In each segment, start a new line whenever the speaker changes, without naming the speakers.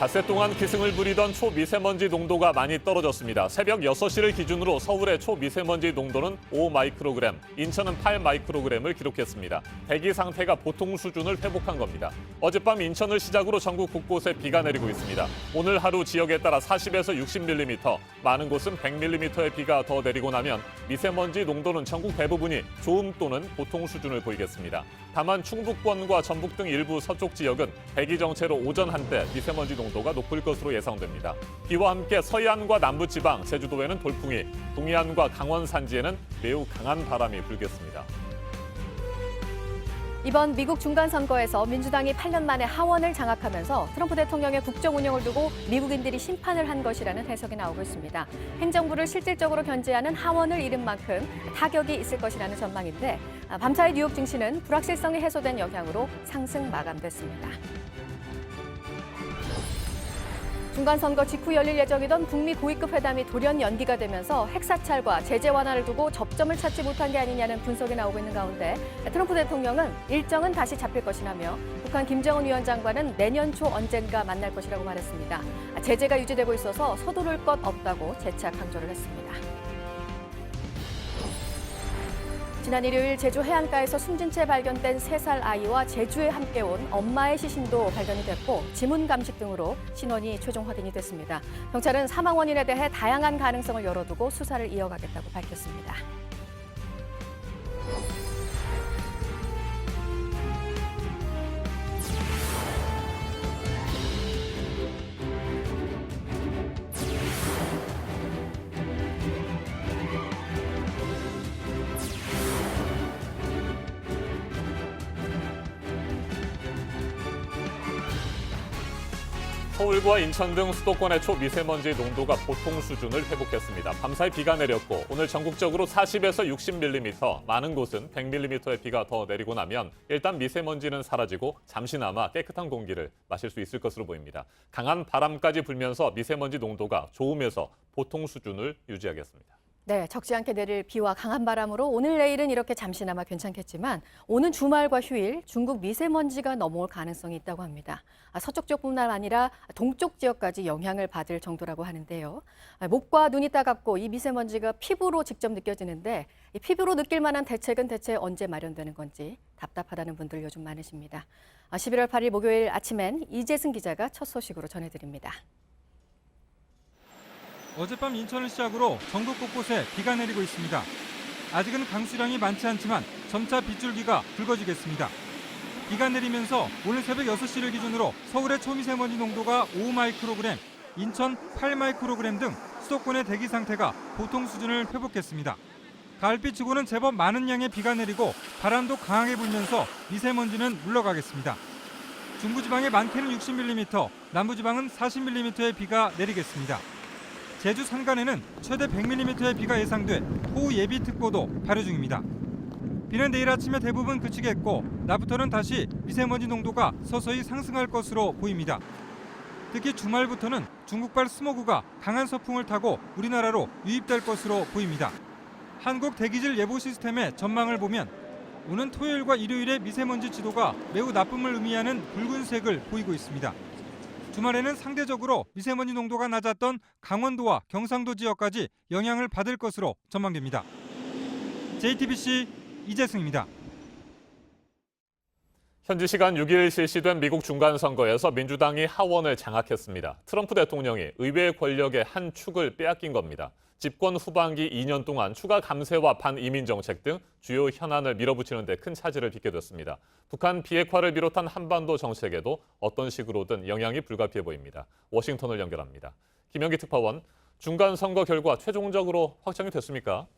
닷새 동안 기승을 부리던 초미세먼지 농도가 많이 떨어졌습니다. 새벽 6시를 기준으로 서울의 초미세먼지 농도는 5마이크로그램, 인천은 8마이크로그램을 기록했습니다. 대기 상태가 보통 수준을 회복한 겁니다. 어젯밤 인천을 시작으로 전국 곳곳에 비가 내리고 있습니다. 오늘 하루 지역에 따라 40에서 60mm, 많은 곳은 100mm의 비가 더 내리고 나면 미세먼지 농도는 전국 대부분이 좋음 또는 보통 수준을 보이겠습니다. 다만 충북권과 전북 등 일부 서쪽 지역은 대기 정체로 오전 한때 미세먼지 농도가 높을 것으로 예상됩니다. 비와 함께 서해안과 남부지방, 제주도에는 돌풍이, 동해안과 강원 산지에는 매우 강한 바람이 불겠습니다.
이번 미국 중간선거에서 민주당이 8년 만에 하원을 장악하면서 트럼프 대통령의 국정 운영을 두고 미국인들이 심판을 한 것이라는 해석이 나오고 있습니다. 행정부를 실질적으로 견제하는 하원을 잃은 만큼 타격이 있을 것이라는 전망인데 밤사이 뉴욕 증시는 불확실성이 해소된 영향으로 상승 마감됐습니다. 중간선거 직후 열릴 예정이던 북미 고위급 회담이 돌연 연기가 되면서 핵사찰과 제재 완화를 두고 접점을 찾지 못한 게 아니냐는 분석이 나오고 있는 가운데 트럼프 대통령은 일정은 다시 잡힐 것이라며 북한 김정은 위원장과는 내년 초 언젠가 만날 것이라고 말했습니다. 제재가 유지되고 있어서 서두를 것 없다고 재차 강조를 했습니다. 지난 일요일 제주 해안가에서 숨진 채 발견된 3살 아이와 제주에 함께 온 엄마의 시신도 발견이 됐고 지문 감식 등으로 신원이 최종 확인이 됐습니다. 경찰은 사망 원인에 대해 다양한 가능성을 열어두고 수사를 이어가겠다고 밝혔습니다.
서울과 인천 등 수도권의 초미세먼지 농도가 보통 수준을 회복했습니다. 밤사이 비가 내렸고 오늘 전국적으로 40에서 60mm, 많은 곳은 100mm의 비가 더 내리고 나면 일단 미세먼지는 사라지고 잠시나마 깨끗한 공기를 마실 수 있을 것으로 보입니다. 강한 바람까지 불면서 미세먼지 농도가 좋음에서 보통 수준을 유지하겠습니다.
네, 적지 않게 내릴 비와 강한 바람으로 오늘 내일은 이렇게 잠시나마 괜찮겠지만 오는 주말과 휴일 중국 미세먼지가 넘어올 가능성이 있다고 합니다. 서쪽 지역뿐만 아니라 동쪽 지역까지 영향을 받을 정도라고 하는데요. 목과 눈이 따갑고 이 미세먼지가 피부로 직접 느껴지는데 이 피부로 느낄 만한 대책은 대체 언제 마련되는 건지 답답하다는 분들 요즘 많으십니다. 11월 8일 목요일 아침엔 이재승 기자가 첫 소식으로 전해드립니다.
어젯밤 인천을 시작으로 전국 곳곳에 비가 내리고 있습니다. 아직은 강수량이 많지 않지만 점차 빗줄기가 굵어지겠습니다. 비가 내리면서 오늘 새벽 6시를 기준으로 서울의 초미세먼지 농도가 5마이크로그램, 인천 8마이크로그램 등 수도권의 대기 상태가 보통 수준을 회복했습니다. 가을비치고는 제법 많은 양의 비가 내리고 바람도 강하게 불면서 미세먼지는 물러가겠습니다. 중부지방의 많게는 60mm, 남부지방은 40mm의 비가 내리겠습니다. 제주 산간에는 최대 100mm의 비가 예상돼 호우 예비특보도 발효 중입니다. 비는 내일 아침에 대부분 그치겠고 낮부터는 다시 미세먼지 농도가 서서히 상승할 것으로 보입니다. 특히 주말부터는 중국발 스모그가 강한 서풍을 타고 우리나라로 유입될 것으로 보입니다. 한국 대기질 예보 시스템의 전망을 보면 오는 토요일과 일요일에 미세먼지 지도가 매우 나쁨을 의미하는 붉은색을 보이고 있습니다. 주말에는 상대적으로 미세먼지 농도가 낮았던 강원도와 경상도 지역까지 영향을 받을 것으로 전망됩니다. JTBC 이재승입니다.
현지 시간 6일 실시된 미국 중간선거에서 민주당이 하원을 장악했습니다. 트럼프 대통령이 의회 권력의 한 축을 빼앗긴 겁니다. 집권 후반기 2년 동안 추가 감세와 반이민 정책 등 주요 현안을 밀어붙이는 데 큰 차질을 빚게 됐습니다. 북한 비핵화를 비롯한 한반도 정책에도 어떤 식으로든 영향이 불가피해 보입니다. 워싱턴을 연결합니다. 김영기 특파원, 중간선거 결과 최종적으로 확정이 됐습니까?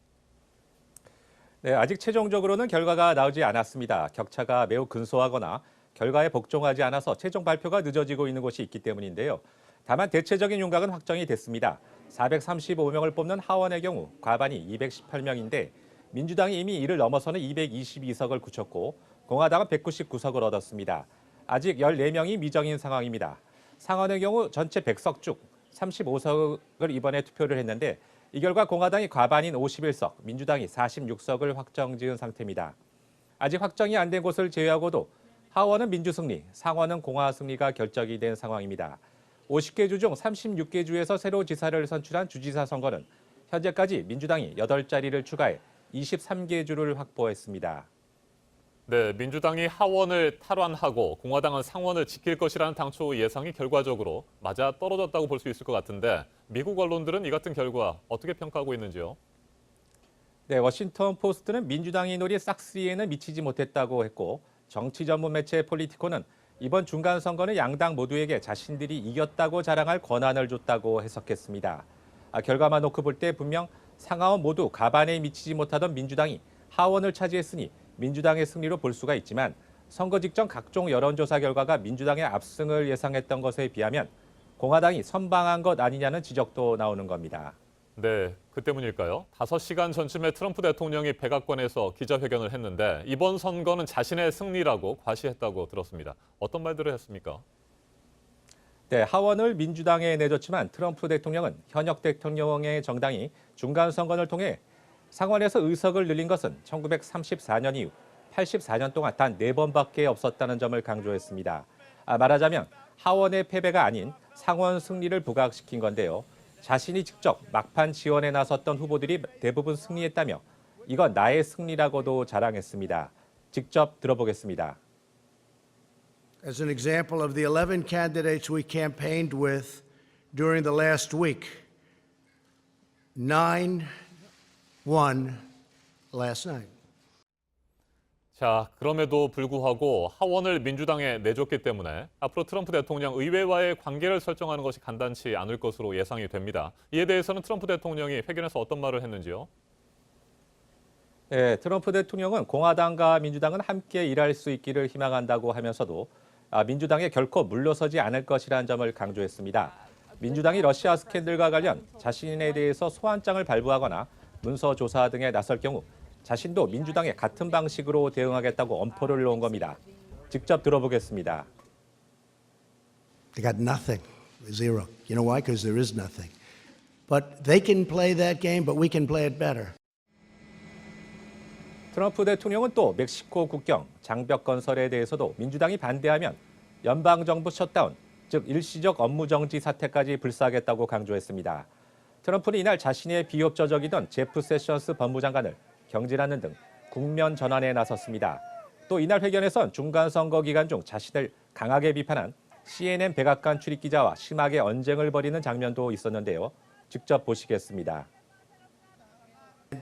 네, 아직 최종적으로는 결과가 나오지 않았습니다. 격차가 매우 근소하거나 결과에 복종하지 않아서 최종 발표가 늦어지고 있는 곳이 있기 때문인데요. 다만 대체적인 윤곽은 확정이 됐습니다. 435명을 뽑는 하원의 경우 과반이 218명인데 민주당이 이미 이를 넘어서는 222석을 굳혔고 공화당은 199석을 얻었습니다. 아직 14명이 미정인 상황입니다. 상원의 경우 전체 100석 중 35석을 이번에 투표를 했는데 이 결과 공화당이 과반인 51석, 민주당이 46석을 확정지은 상태입니다. 아직 확정이 안 된 곳을 제외하고도 하원은 민주 승리, 상원은 공화 승리가 결정이 된 상황입니다. 50개 주 중 36개 주에서 새로 지사를 선출한 주지사 선거는 현재까지 민주당이 8자리를 추가해 23개 주를 확보했습니다.
네, 민주당이 하원을 탈환하고 공화당은 상원을 지킬 것이라는 당초 예상이 결과적으로 맞아 떨어졌다고 볼 수 있을 것 같은데 미국 언론들은 이 같은 결과 어떻게 평가하고 있는지요?
네, 워싱턴 포스트는 민주당이 노린 싹쓸이에는 미치지 못했다고 했고 정치 전문 매체 폴리티코는 이번 중간 선거는 양당 모두에게 자신들이 이겼다고 자랑할 권한을 줬다고 해석했습니다. 결과만 놓고 볼 때 분명 상하원 모두 가반에 미치지 못하던 민주당이 하원을 차지했으니 민주당의 승리로 볼 수가 있지만 선거 직전 각종 여론조사 결과가 민주당의 압승을 예상했던 것에 비하면 공화당이 선방한 것 아니냐는 지적도 나오는 겁니다.
네, 그 때문일까요? 5시간 전쯤에 트럼프 대통령이 백악관에서 기자회견을 했는데 이번 선거는 자신의 승리라고 과시했다고 들었습니다. 어떤 말들을 했습니까?
네, 하원을 민주당에 내줬지만 트럼프 대통령은 현역 대통령의 정당이 중간 선거를 통해 상원에서 의석을 늘린 것은 1934년 이후 84년 동안 단 4번밖에 없었다는 점을 강조했습니다. 말하자면 하원의 패배가 아닌 상원 승리를 부각시킨 건데요. 자신이 직접 막판 지원에 나섰던 후보들이 대부분 승리했다며 이건 나의 승리라고도 자랑했습니다. 직접 들어보겠습니다.
As an example of the 11 candidates we campaigned with during the last week, 9 won last night.
자, 그럼에도 불구하고 하원을 민주당에 내줬기 때문에 앞으로 트럼프 대통령 의회와의 관계를 설정하는 것이 간단치 않을 것으로 예상이 됩니다. 이에 대해서는 트럼프 대통령이 회견에서 어떤 말을 했는지요?
네, 트럼프 대통령은 공화당과 민주당은 함께 일할 수 있기를 희망한다고 하면서도 민주당에 결코 물러서지 않을 것이라는 점을 강조했습니다. 민주당이 러시아 스캔들과 관련 자신에 대해서 소환장을 발부하거나 문서 조사 등에 나설 경우 자신도 민주당의 같은 방식으로 대응하겠다고 엄포를 놓은 겁니다. 직접 들어보겠습니다.
They got nothing, zero. You know why? Because there is nothing. But they can play that game, but we can play it better.
트럼프 대통령은 또 멕시코 국경 장벽 건설에 대해서도 민주당이 반대하면 연방정부 셧다운, 즉 일시적 업무 정지 사태까지 불사하겠다고 강조했습니다. 트럼프는 이날 자신의 비협조적이던 제프 세션스 법무장관을 경질하는 등 국면 전환에 나섰습니다. 또 이날 회견에선 중간선거 기간 중 자신을 강하게 비판한 CNN 백악관 출입기자와 심하게 언쟁을 벌이는 장면도 있었는데요. 직접 보시겠습니다.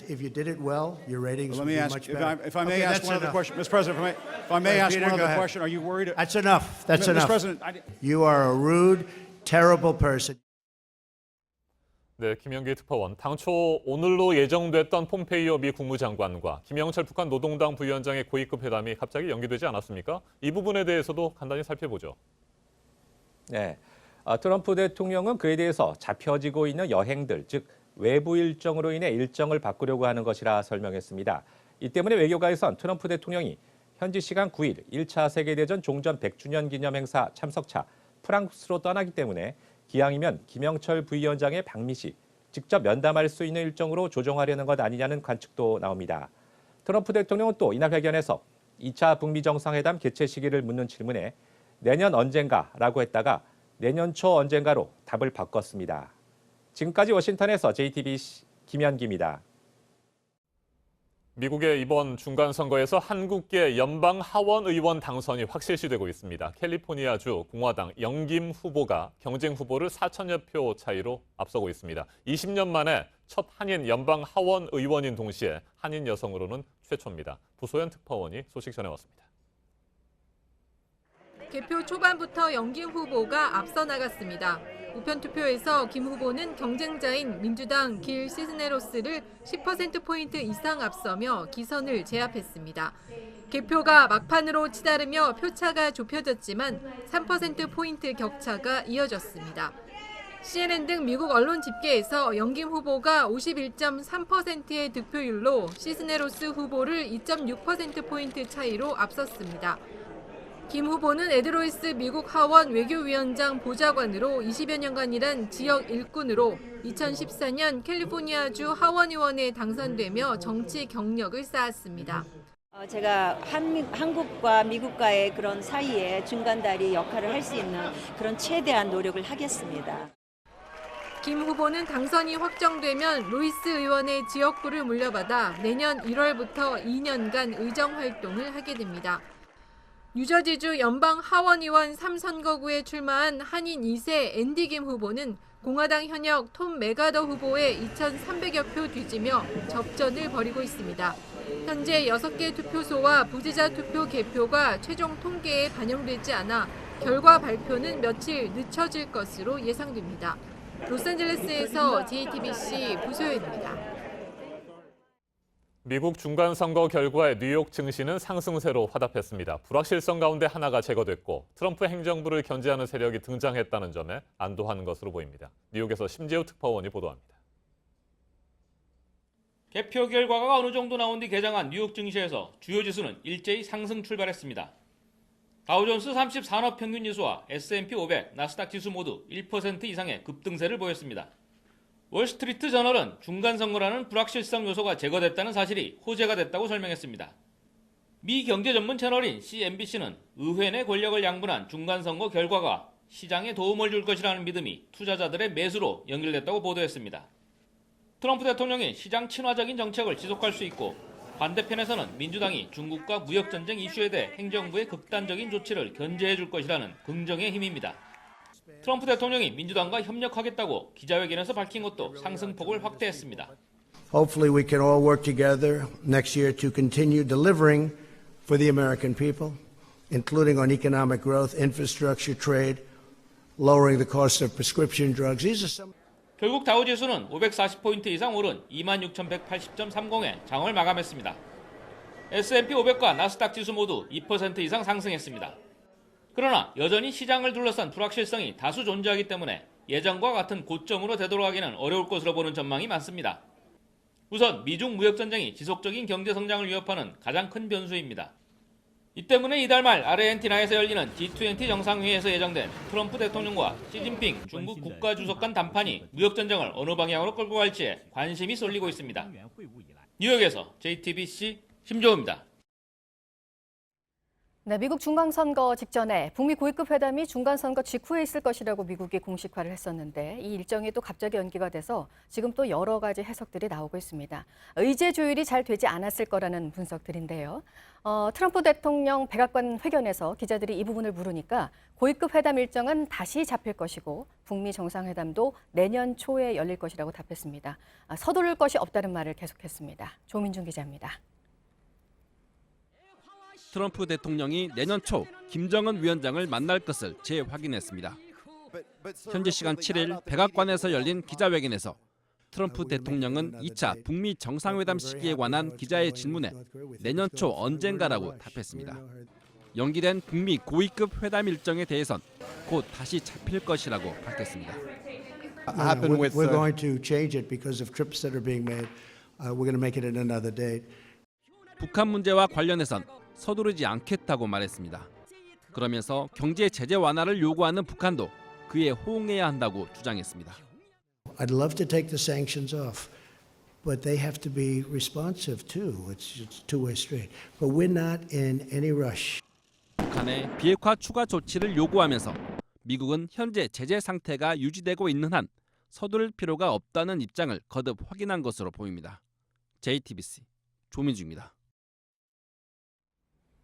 If you did it well, your ratings
Let
would
me
be
ask,
much
if
better.
I may
Okay,
ask
that's
one other
enough.
question, Mr. President, if I may
Right,
ask
Peter,
one
go
other
ahead.
question, are you worried?
That's enough. That's
Mr.
enough.
President,
You are a rude, terrible person.
네, 김영기 특파원. 당초 오늘로 예정됐던 폼페이오 미 국무장관과 김영철 북한 노동당 부위원장의 고위급 회담이 갑자기 연기되지 않았습니까? 이 부분에 대해서도 간단히 살펴보죠.
네, 트럼프 대통령은 그에 대해서 잡혀지고 있는 여행들, 즉 외부 일정으로 인해 일정을 바꾸려고 하는 것이라 설명했습니다. 이 때문에 외교가에선 트럼프 대통령이 현지 시간 9일 1차 세계대전 종전 100주년 기념 행사 참석차 프랑스로 떠나기 때문에 기왕이면 김영철 부위원장의 방미 시 직접 면담할 수 있는 일정으로 조정하려는 것 아니냐는 관측도 나옵니다. 트럼프 대통령은 또 이날 회견에서 2차 북미 정상회담 개최 시기를 묻는 질문에 내년 언젠가라고 했다가 내년 초 언젠가로 답을 바꿨습니다. 지금까지 워싱턴에서 JTBC 김현기입니다.
미국의 이번 중간선거에서 한국계 연방 하원 의원 당선이 확실시되고 있습니다. 캘리포니아주 공화당 영김 후보가 경쟁 후보를 4천여 표 차이로 앞서고 있습니다. 20년 만에 첫 한인 연방 하원 의원인 동시에 한인 여성으로는 최초입니다. 부소연 특파원이 소식 전해왔습니다.
개표 초반부터 영김 후보가 앞서 나갔습니다. 우편 투표에서 김 후보는 경쟁자인 민주당 길 시스네로스를 10%포인트 이상 앞서며 기선을 제압했습니다. 개표가 막판으로 치달으며 표차가 좁혀졌지만 3%포인트 격차가 이어졌습니다. CNN 등 미국 언론 집계에서 영김 후보가 51.3%의 득표율로 시스네로스 후보를 2.6%포인트 차이로 앞섰습니다. 김 후보는 에드로이스 미국 하원 외교위원장 보좌관으로 20여 년간 일한 지역 일꾼으로 2014년 캘리포니아주 하원 의원에 당선되며 정치 경력을 쌓았습니다.
제가 한국과 미국과의 그런 사이에 중간다리 역할을 할 수 있는 그런 최대한 노력을 하겠습니다.
김 후보는 당선이 확정되면 루이스 의원의 지역구를 물려받아 내년 1월부터 2년간 의정 활동을 하게 됩니다. 뉴저지주 연방 하원 의원 3선거구에 출마한 한인 2세 앤디 김 후보는 공화당 현역 톰 메가더 후보의 2,300여 표 뒤지며 접전을 벌이고 있습니다. 현재 6개 투표소와 부재자 투표 개표가 최종 통계에 반영되지 않아 결과 발표는 며칠 늦춰질 것으로 예상됩니다. 로스앤젤레스에서 JTBC 부소연입니다.
미국 중간선거 결과에 뉴욕 증시는 상승세로 화답했습니다. 불확실성 가운데 하나가 제거됐고 트럼프 행정부를 견제하는 세력이 등장했다는 점에 안도하는 것으로 보입니다. 뉴욕에서 심재우 특파원이 보도합니다.
개표 결과가 어느 정도 나온 뒤 개장한 뉴욕 증시에서 주요 지수는 일제히 상승 출발했습니다. 다우존스 30 산업평균지수와 S&P 500, 나스닥 지수 모두 1% 이상의 급등세를 보였습니다. 월스트리트 저널은 중간선거라는 불확실성 요소가 제거됐다는 사실이 호재가 됐다고 설명했습니다. 미 경제 전문 채널인 CNBC는 의회 내 권력을 양분한 중간선거 결과가 시장에 도움을 줄 것이라는 믿음이 투자자들의 매수로 연결됐다고 보도했습니다. 트럼프 대통령이 시장 친화적인 정책을 지속할 수 있고 반대편에서는 민주당이 중국과 무역전쟁 이슈에 대해 행정부의 극단적인 조치를 견제해 줄 것이라는 긍정의 힘입니다. 트럼프 대통령이 민주당과 협력하겠다고 기자회견에서 밝힌 것도 상승폭을 확대했습니다.
Hopefully we can all work together next year to continue delivering for the American people, including on economic growth, infrastructure, trade, lowering the cost of prescription drugs. These are some
결국 다우지수는 540포인트 이상 오른 26,180.30에 장을 마감했습니다. S&P 500과 나스닥 지수 모두 2% 이상 상승했습니다. 그러나 여전히 시장을 둘러싼 불확실성이 다수 존재하기 때문에 예전과 같은 고점으로 되돌아가기는 어려울 것으로 보는 전망이 많습니다. 우선 미중 무역전쟁이 지속적인 경제 성장을 위협하는 가장 큰 변수입니다. 이 때문에 이달 말 아르헨티나에서 열리는 G20 정상회의에서 예정된 트럼프 대통령과 시진핑 중국 국가주석 간 담판이 무역전쟁을 어느 방향으로 끌고 갈지에 관심이 쏠리고 있습니다. 뉴욕에서 JTBC 심조우입니다.
네, 미국 중간선거 직전에 북미 고위급 회담이 중간선거 직후에 있을 것이라고 미국이 공식화를 했었는데 이 일정이 또 갑자기 연기가 돼서 지금 또 여러 가지 해석들이 나오고 있습니다. 의제 조율이 잘 되지 않았을 거라는 분석들인데요. 트럼프 대통령 백악관 회견에서 기자들이 이 부분을 물으니까 고위급 회담 일정은 다시 잡힐 것이고 북미 정상회담도 내년 초에 열릴 것이라고 답했습니다. 서두를 것이 없다는 말을 계속했습니다. 조민준 기자입니다.
트럼프 대통령이 내년 초 김정은 위원장을 만날 것을 재확인했습니다. 현지 시간 7일 백악관에서 열린 기자회견에서 트럼프 대통령은 2차 북미 정상회담 시기에 관한 기자의 질문에 내년 초 언젠가라고 답했습니다. 연기된 북미 고위급 회담 일정에 대해선 곧 다시 잡힐 것이라고 밝혔습니다.
We're going to change it because of trips that are being made. We're going to make it at another date.
북한 문제와 관련해선 서두르지 않겠다고 말했습니다. 그러면서 경제 제재 완화를 요구하는 북한도 그에 호응해야 한다고 주장했습니다.
I'd love to take the sanctions off, but they have to be responsive too. It's a two-way street. But we're not in any rush.
북한의 비핵화 추가 조치를 요구하면서 미국은 현재 제재 상태가 유지되고 있는 한 서두를 필요가 없다는 입장을 거듭 확인한 것으로 보입니다. JTBC 조민주입니다.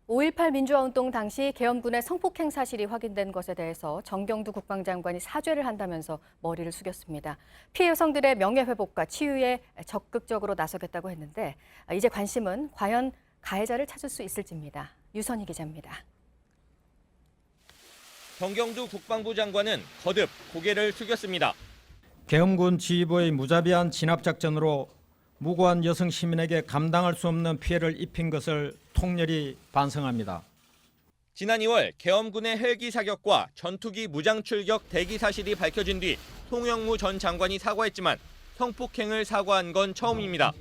5.18 민주화운동 당시 계엄군의 성폭행 사실이 확인된 것에 대해서 정경두 국방장관이 사죄를 한다면서 머리를 숙였습니다. 피해 여성들의 명예회복과 치유에 적극적으로 나서겠다고 했는데 이제 관심은 과연 가해자를 찾을 수 있을지입니다. 유선희 기자입니다.
정경두 국방부 장관은 거듭 고개를 숙였습니다.
계엄군 지휘부의 무자비한 진압작전으로 무고한 여성 시민에게 감당할 수 없는 피해를 입힌 것을 통렬히 반성합니다.
지난 2월 계엄군의 헬기 사격과 전투기 무장 출격 대기 사실이 밝혀진 뒤 송영무 전 장관이 사과했지만 성폭행을 사과한 건 처음입니다.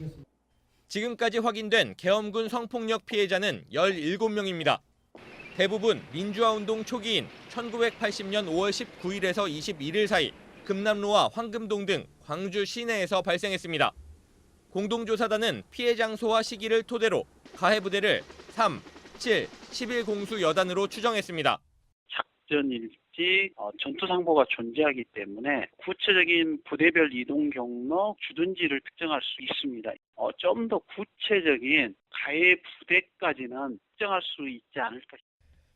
지금까지 확인된 계엄군 성폭력 피해자는 17명입니다. 대부분 민주화운동 초기인 1980년 5월 19일에서 21일 사이 금남로와 황금동 등 광주 시내에서 발생했습니다. 공동조사단은 피해 장소와 시기를 토대로 가해 부대를 3, 7, 11 공수 여단으로 추정했습니다.
작전일지, 전투상보가 존재하기 때문에 구체적인 부대별 이동 경로, 주둔지를 특정할 수 있습니다. 좀 더 구체적인 가해 부대까지는 특정할 수 있지 않을까.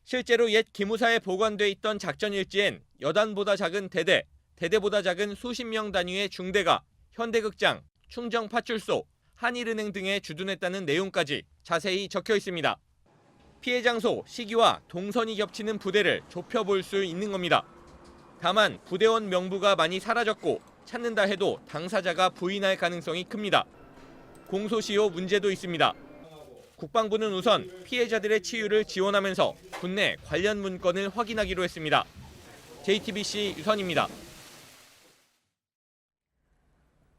실제로 옛 기무사에 보관돼 있던 작전일지엔 여단보다 작은 대대, 대대보다 작은 수십 명 단위의 중대가 현대극장, 충정파출소, 한일은행 등에 주둔했다는 내용까지 자세히 적혀 있습니다. 피해 장소, 시기와 동선이 겹치는 부대를 좁혀볼 수 있는 겁니다. 다만 부대원 명부가 많이 사라졌고 찾는다 해도 당사자가 부인할 가능성이 큽니다. 공소시효 문제도 있습니다. 국방부는 우선 피해자들의 치유를 지원하면서 국내 관련 문건을 확인하기로 했습니다. JTBC 유선입니다.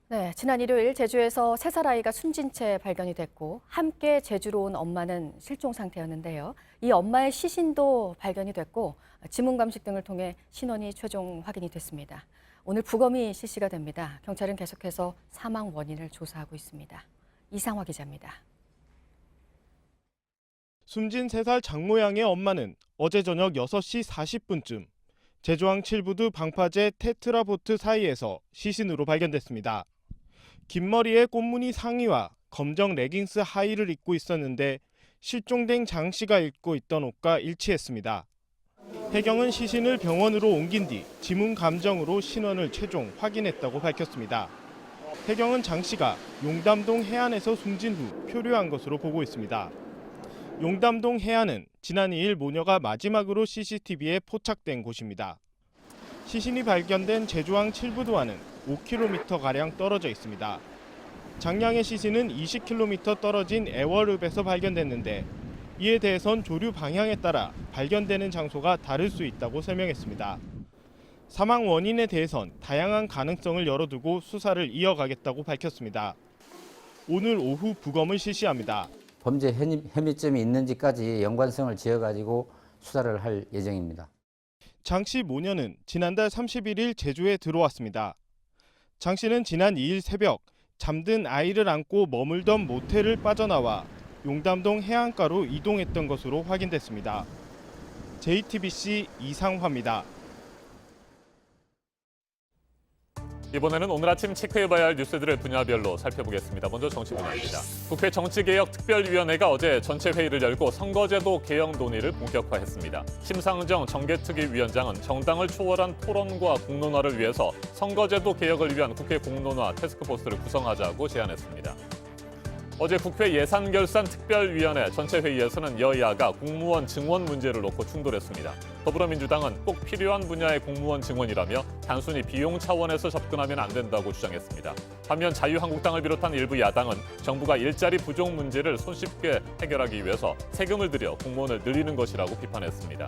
네, 지난 일요일 제주에서 3살 아이가 숨진 채 발견이 됐고 함께 제주로 온 엄마는 실종 상태였는데요. 이 엄마의 시신도 발견이 됐고 지문 감식 등을 통해 신원이 최종 확인이 됐습니다. 오늘 부검이 실시가 됩니다. 경찰은 계속해서 사망 원인을 조사하고 있습니다. 이상화 기자입니다.
숨진 3살 장모양의 엄마는 어제 저녁 6시 40분쯤 제주항 7부두 방파제 테트라보트 사이에서 시신으로 발견됐습니다. 긴 머리에 꽃무늬 상의와 검정 레깅스 하의를 입고 있었는데 실종된 장 씨가 입고 있던 옷과 일치했습니다. 해경은 시신을 병원으로 옮긴 뒤 지문 감정으로 신원을 최종 확인했다고 밝혔습니다. 해경은 장 씨가 용담동 해안에서 숨진 후 표류한 것으로 보고 있습니다. 용담동 해안은 지난 2일 모녀가 마지막으로 CCTV에 포착된 곳입니다. 시신이 발견된 제주항 7부두와는 5km가량 떨어져 있습니다. 장량의 시신은 20km 떨어진 애월읍에서 발견됐는데 이에 대해선 조류 방향에 따라 발견되는 장소가 다를 수 있다고 설명했습니다. 사망 원인에 대해선 다양한 가능성을 열어두고 수사를 이어가겠다고 밝혔습니다. 오늘 오후 부검을 실시합니다.
범죄 혐의점이 있는지까지 연관성을 지어가지고 수사를 할 예정입니다.
장 씨 모녀는 지난달 31일 제주에 들어왔습니다. 장 씨는 지난 2일 새벽 잠든 아이를 안고 머물던 모텔을 빠져나와 용담동 해안가로 이동했던 것으로 확인됐습니다. JTBC 이상화입니다.
이번에는 오늘 아침 체크해봐야 할 뉴스들을 분야별로 살펴보겠습니다. 먼저 정치 분야입니다. 국회 정치개혁특별위원회가 어제 전체 회의를 열고 선거제도 개혁 논의를 본격화했습니다. 심상정 정개특위 위원장은 정당을 초월한 토론과 공론화를 위해서 선거제도 개혁을 위한 국회 공론화 태스크포스를 구성하자고 제안했습니다. 어제 국회 예산결산특별위원회 전체 회의에서는 여야가 공무원 증원 문제를 놓고 충돌했습니다. 더불어민주당은 꼭 필요한 분야의 공무원 증원이라며 단순히 비용 차원에서 접근하면 안 된다고 주장했습니다. 반면 자유한국당을 비롯한 일부 야당은 정부가 일자리 부족 문제를 손쉽게 해결하기 위해서 세금을 들여 공무원을 늘리는 것이라고 비판했습니다.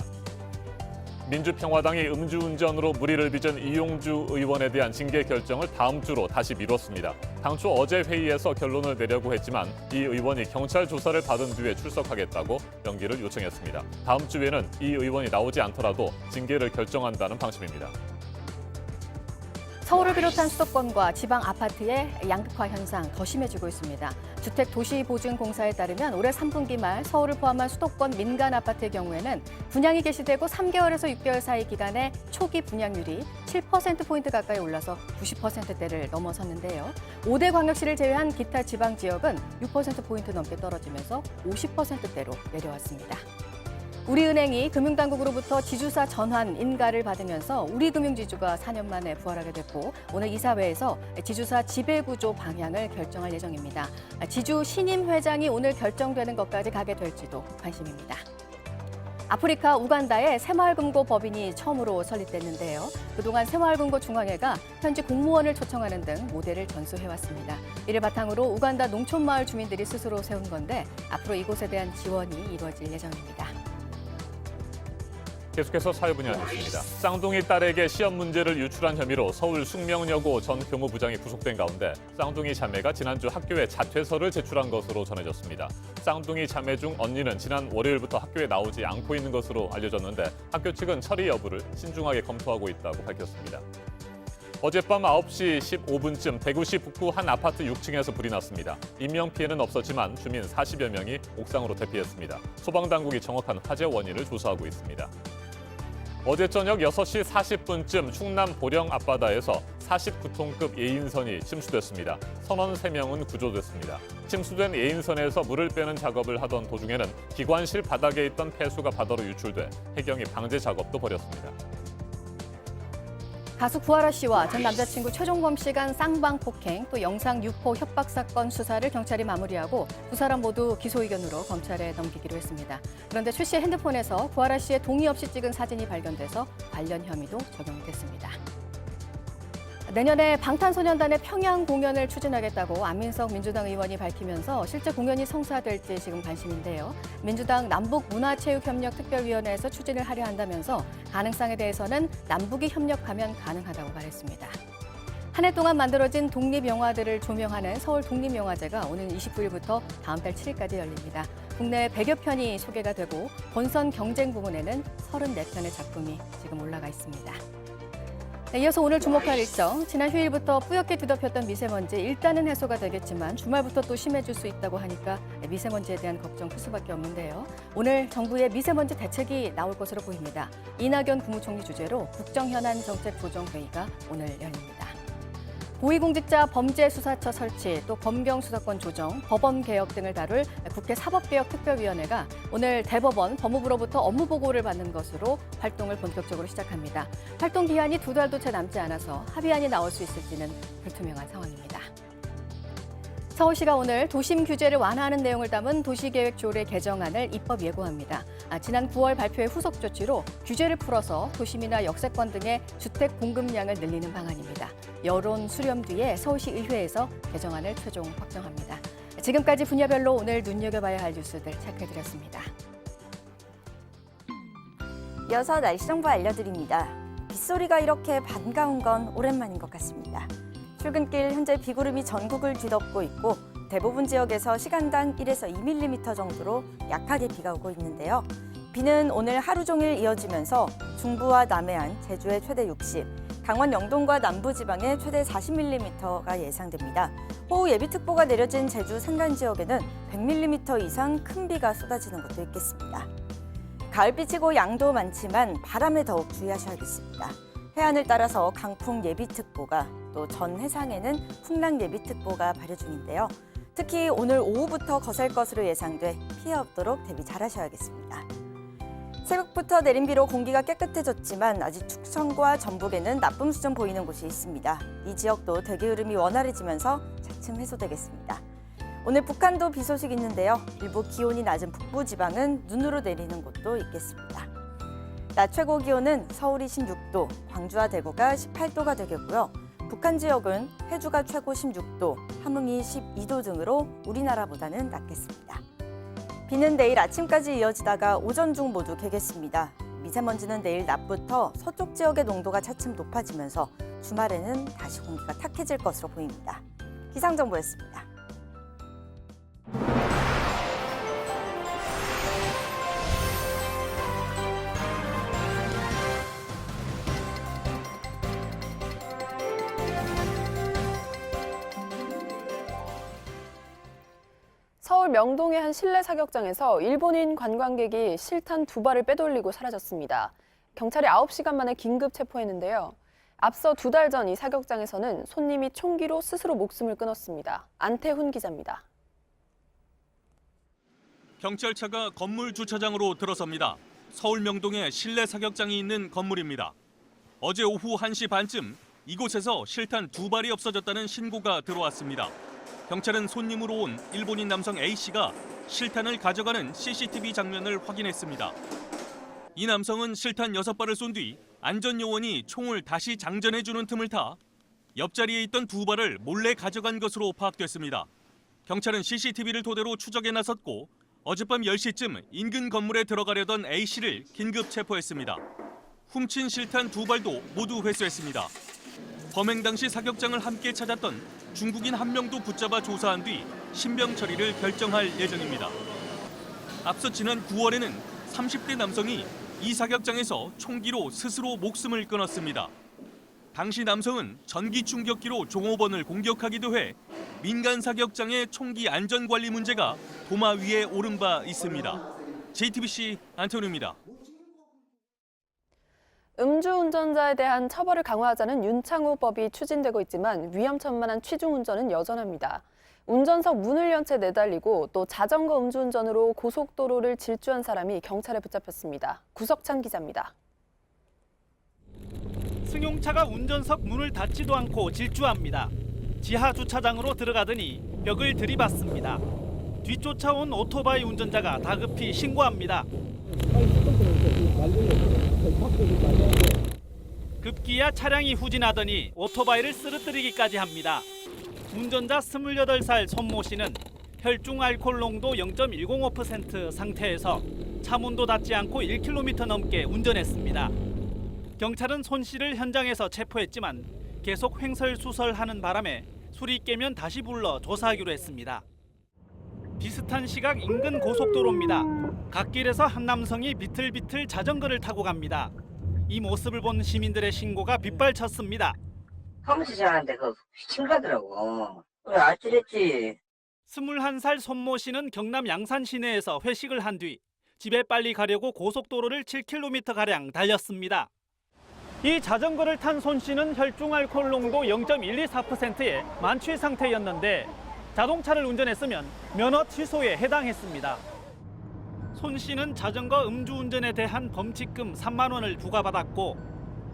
민주평화당이 음주운전으로 물의를 빚은 이용주 의원에 대한 징계 결정을 다음 주로 다시 미뤘습니다. 당초 어제 회의에서 결론을 내려고 했지만 이 의원이 경찰 조사를 받은 뒤에 출석하겠다고 연기를 요청했습니다. 다음 주에는 이 의원이 나오지 않더라도 징계를 결정한다는 방침입니다.
서울을 비롯한 수도권과 지방 아파트의 양극화 현상 더 심해지고 있습니다. 주택도시보증공사에 따르면 올해 3분기 말 서울을 포함한 수도권 민간 아파트의 경우에는 분양이 개시되고 3개월에서 6개월 사이 기간에 초기 분양률이 7%포인트 가까이 올라서 90%대를 넘어섰는데요. 5대 광역시를 제외한 기타 지방 지역은 6%포인트 넘게 떨어지면서 50%대로 내려왔습니다. 우리은행이 금융당국으로부터 지주사 전환 인가를 받으면서 우리금융지주가 4년 만에 부활하게 됐고 오늘 이사회에서 지주사 지배구조 방향을 결정할 예정입니다. 지주 신임 회장이 오늘 결정되는 것까지 가게 될지도 관심입니다. 아프리카 우간다에 새마을금고 법인이 처음으로 설립됐는데요. 그동안 새마을금고 중앙회가 현지 공무원을 초청하는 등 모델을 전수해왔습니다. 이를 바탕으로 우간다 농촌마을 주민들이 스스로 세운 건데 앞으로 이곳에 대한 지원이 이루어질 예정입니다.
계속해서 사회 분야 뉴스입니다. 쌍둥이 딸에게 시험 문제를 유출한 혐의로 서울 숙명여고 전 교무부장이 구속된 가운데 쌍둥이 자매가 지난주 학교에 자퇴서를 제출한 것으로 전해졌습니다. 쌍둥이 자매 중 언니는 지난 월요일부터 학교에 나오지 않고 있는 것으로 알려졌는데 학교 측은 처리 여부를 신중하게 검토하고 있다고 밝혔습니다. 어젯밤 9시 15분쯤 대구시 북구 한 아파트 6층에서 불이 났습니다. 인명피해는 없었지만 주민 40여 명이 옥상으로 대피했습니다. 소방당국이 정확한 화재 원인을 조사하고 있습니다. 어제 저녁 6시 40분쯤 충남 보령 앞바다에서 49톤급 예인선이 침수됐습니다. 선원 3명은 구조됐습니다. 침수된 예인선에서 물을 빼는 작업을 하던 도중에는 기관실 바닥에 있던 폐수가 바다로 유출돼 해경이 방제 작업도 벌였습니다.
가수 구하라 씨와 전 남자친구 최종범 씨 간 쌍방 폭행 또 영상 유포 협박 사건 수사를 경찰이 마무리하고 두 사람 모두 기소 의견으로 검찰에 넘기기로 했습니다. 그런데 최 씨의 핸드폰에서 구하라 씨의 동의 없이 찍은 사진이 발견돼서 관련 혐의도 적용이 됐습니다. 내년에 방탄소년단의 평양 공연을 추진하겠다고 안민석 민주당 의원이 밝히면서 실제 공연이 성사될지 지금 관심인데요. 민주당 남북문화체육협력특별위원회에서 추진을 하려 한다면서 가능성에 대해서는 남북이 협력하면 가능하다고 말했습니다. 한 해 동안 만들어진 독립영화들을 조명하는 서울 독립영화제가 오는 29일부터 다음 달 7일까지 열립니다. 국내 100여 편이 소개가 되고 본선 경쟁 부문에는 34편의 작품이 지금 올라가 있습니다. 네, 이어서 오늘 주목할 일정. 지난 휴일부터 뿌옇게 뒤덮였던 미세먼지 일단은 해소가 되겠지만 주말부터 또 심해질 수 있다고 하니까 미세먼지에 대한 걱정 클 수밖에 없는데요. 오늘 정부의 미세먼지 대책이 나올 것으로 보입니다. 이낙연 국무총리 주재로 국정현안 정책조정회의가 오늘 열립니다. 고위공직자 범죄수사처 설치, 또 검경수사권 조정, 법원개혁 등을 다룰 국회 사법개혁특별위원회가 오늘 대법원, 법무부로부터 업무 보고를 받는 것으로 활동을 본격적으로 시작합니다. 활동 기한이 2달도 채 남지 않아서 합의안이 나올 수 있을지는 불투명한 상황입니다. 서울시가 오늘 도심 규제를 완화하는 내용을 담은 도시계획조례 개정안을 입법 예고합니다. 지난 9월 발표의 후속 조치로 규제를 풀어서 도심이나 역세권 등의 주택 공급량을 늘리는 방안입니다. 여론 수렴 뒤에 서울시 의회에서 개정안을 최종 확정합니다. 지금까지 분야별로 오늘 눈여겨봐야 할 뉴스들 체크해드렸습니다.
이어서 날씨 정보 알려드립니다. 빗소리가 이렇게 반가운 건 오랜만인 것 같습니다. 출근길 현재 비구름이 전국을 뒤덮고 있고 대부분 지역에서 시간당 1에서 2mm 정도로 약하게 비가 오고 있는데요. 비는 오늘 하루 종일 이어지면서 중부와 남해안, 제주에 최대 60, 강원 영동과 남부지방에 최대 40mm가 예상됩니다. 호우 예비특보가 내려진 제주 산간 지역에는 100mm 이상 큰 비가 쏟아지는 것도 있겠습니다. 가을비치고 양도 많지만 바람에 더욱 주의하셔야겠습니다. 해안을 따라서 강풍 예비특보가 또 전 해상에는 풍랑 예비특보가 발효 중인데요. 특히 오늘 오후부터 거셀 것으로 예상돼 피해 없도록 대비 잘하셔야겠습니다. 새벽부터 내린 비로 공기가 깨끗해졌지만 아직 충청과 전북에는 나쁨 수준 보이는 곳이 있습니다. 이 지역도 대기 흐름이 원활해지면서 차츰 해소되겠습니다. 오늘 북한도 비 소식 있는데요. 일부 기온이 낮은 북부 지방은 눈으로 내리는 곳도 있겠습니다. 낮 최고 기온은 서울이 16도, 광주와 대구가 18도가 되겠고요. 북한 지역은 해주가 최고 16도, 함흥이 12도 등으로 우리나라보다는 낮겠습니다. 비는 내일 아침까지 이어지다가 오전 중 모두 개겠습니다. 미세먼지는 내일 낮부터 서쪽 지역의 농도가 차츰 높아지면서 주말에는 다시 공기가 탁해질 것으로 보입니다. 기상정보였습니다.
서울 명동의 한 실내 사격장에서 일본인 관광객이 실탄 2발을 빼돌리고 사라졌습니다. 경찰이 9시간 만에 긴급 체포했는데요. 앞서 2달 전 이 사격장에서는 손님이 총기로 스스로 목숨을 끊었습니다. 안태훈 기자입니다.
경찰차가 건물 주차장으로 들어섭니다. 서울 명동에 실내 사격장이 있는 건물입니다. 어제 오후 1시 반쯤 이곳에서 실탄 2발이 없어졌다는 신고가 들어왔습니다. 경찰은 손님으로 온 일본인 남성 A씨가 실탄을 가져가는 CCTV 장면을 확인했습니다. 이 남성은 실탄 6발을 쏜 뒤 안전요원이 총을 다시 장전해주는 틈을 타 옆자리에 있던 2발을 몰래 가져간 것으로 파악됐습니다. 경찰은 CCTV를 토대로 추적에 나섰고 어젯밤 10시쯤 인근 건물에 들어가려던 A씨를 긴급 체포했습니다. 훔친 실탄 2발도 모두 회수했습니다. 범행 당시 사격장을 함께 찾았던 중국인 1명도 붙잡아 조사한 뒤 신병 처리를 결정할 예정입니다. 앞서 지난 9월에는 30대 남성이 이 사격장에서 총기로 스스로 목숨을 끊었습니다. 당시 남성은 전기 충격기로 종업원을 공격하기도 해 민간 사격장의 총기 안전 관리 문제가 도마 위에 오른 바 있습니다. JTBC 안태훈입니다.
음주운전자에 대한 처벌을 강화하자는 윤창호법이 추진되고 있지만 위험천만한 취중운전은 여전합니다. 운전석 문을 연 채 내달리고 또 자전거 음주운전으로 고속도로를 질주한 사람이 경찰에 붙잡혔습니다. 구석찬 기자입니다.
승용차가 운전석 문을 닫지도 않고 질주합니다. 지하 주차장으로 들어가더니 벽을 들이받습니다. 뒤쫓아온 오토바이 운전자가 다급히 신고합니다. 급기야 차량이 후진하더니 오토바이를 쓰러뜨리기까지 합니다. 운전자 28살 손모 씨는 혈중 알코올 농도 0.105% 상태에서 차 문도 닫지 않고 1km 넘게 운전했습니다. 경찰은 손 씨를 현장에서 체포했지만 계속 횡설수설하는 바람에 술이 깨면 다시 불러 조사하기로 했습니다. 비슷한 시각 인근 고속도로입니다. 갓길에서 한 남성이 비틀비틀 자전거를 타고 갑니다. 이 모습을 본 시민들의 신고가 빗발쳤습니다.
하면서 지나는데 그 휘청 가더라고. 그래 아찔했지.
21살 손모 씨는 경남 양산 시내에서 회식을 한 뒤 집에 빨리 가려고 고속도로를 7km가량 달렸습니다. 이 자전거를 탄 손 씨는 혈중 알코올 농도 0.124%의 만취 상태였는데 자동차를 운전했으면 면허 취소에 해당했습니다. 손 씨는 자전거 음주운전에 대한 범칙금 3만 원을 부과받았고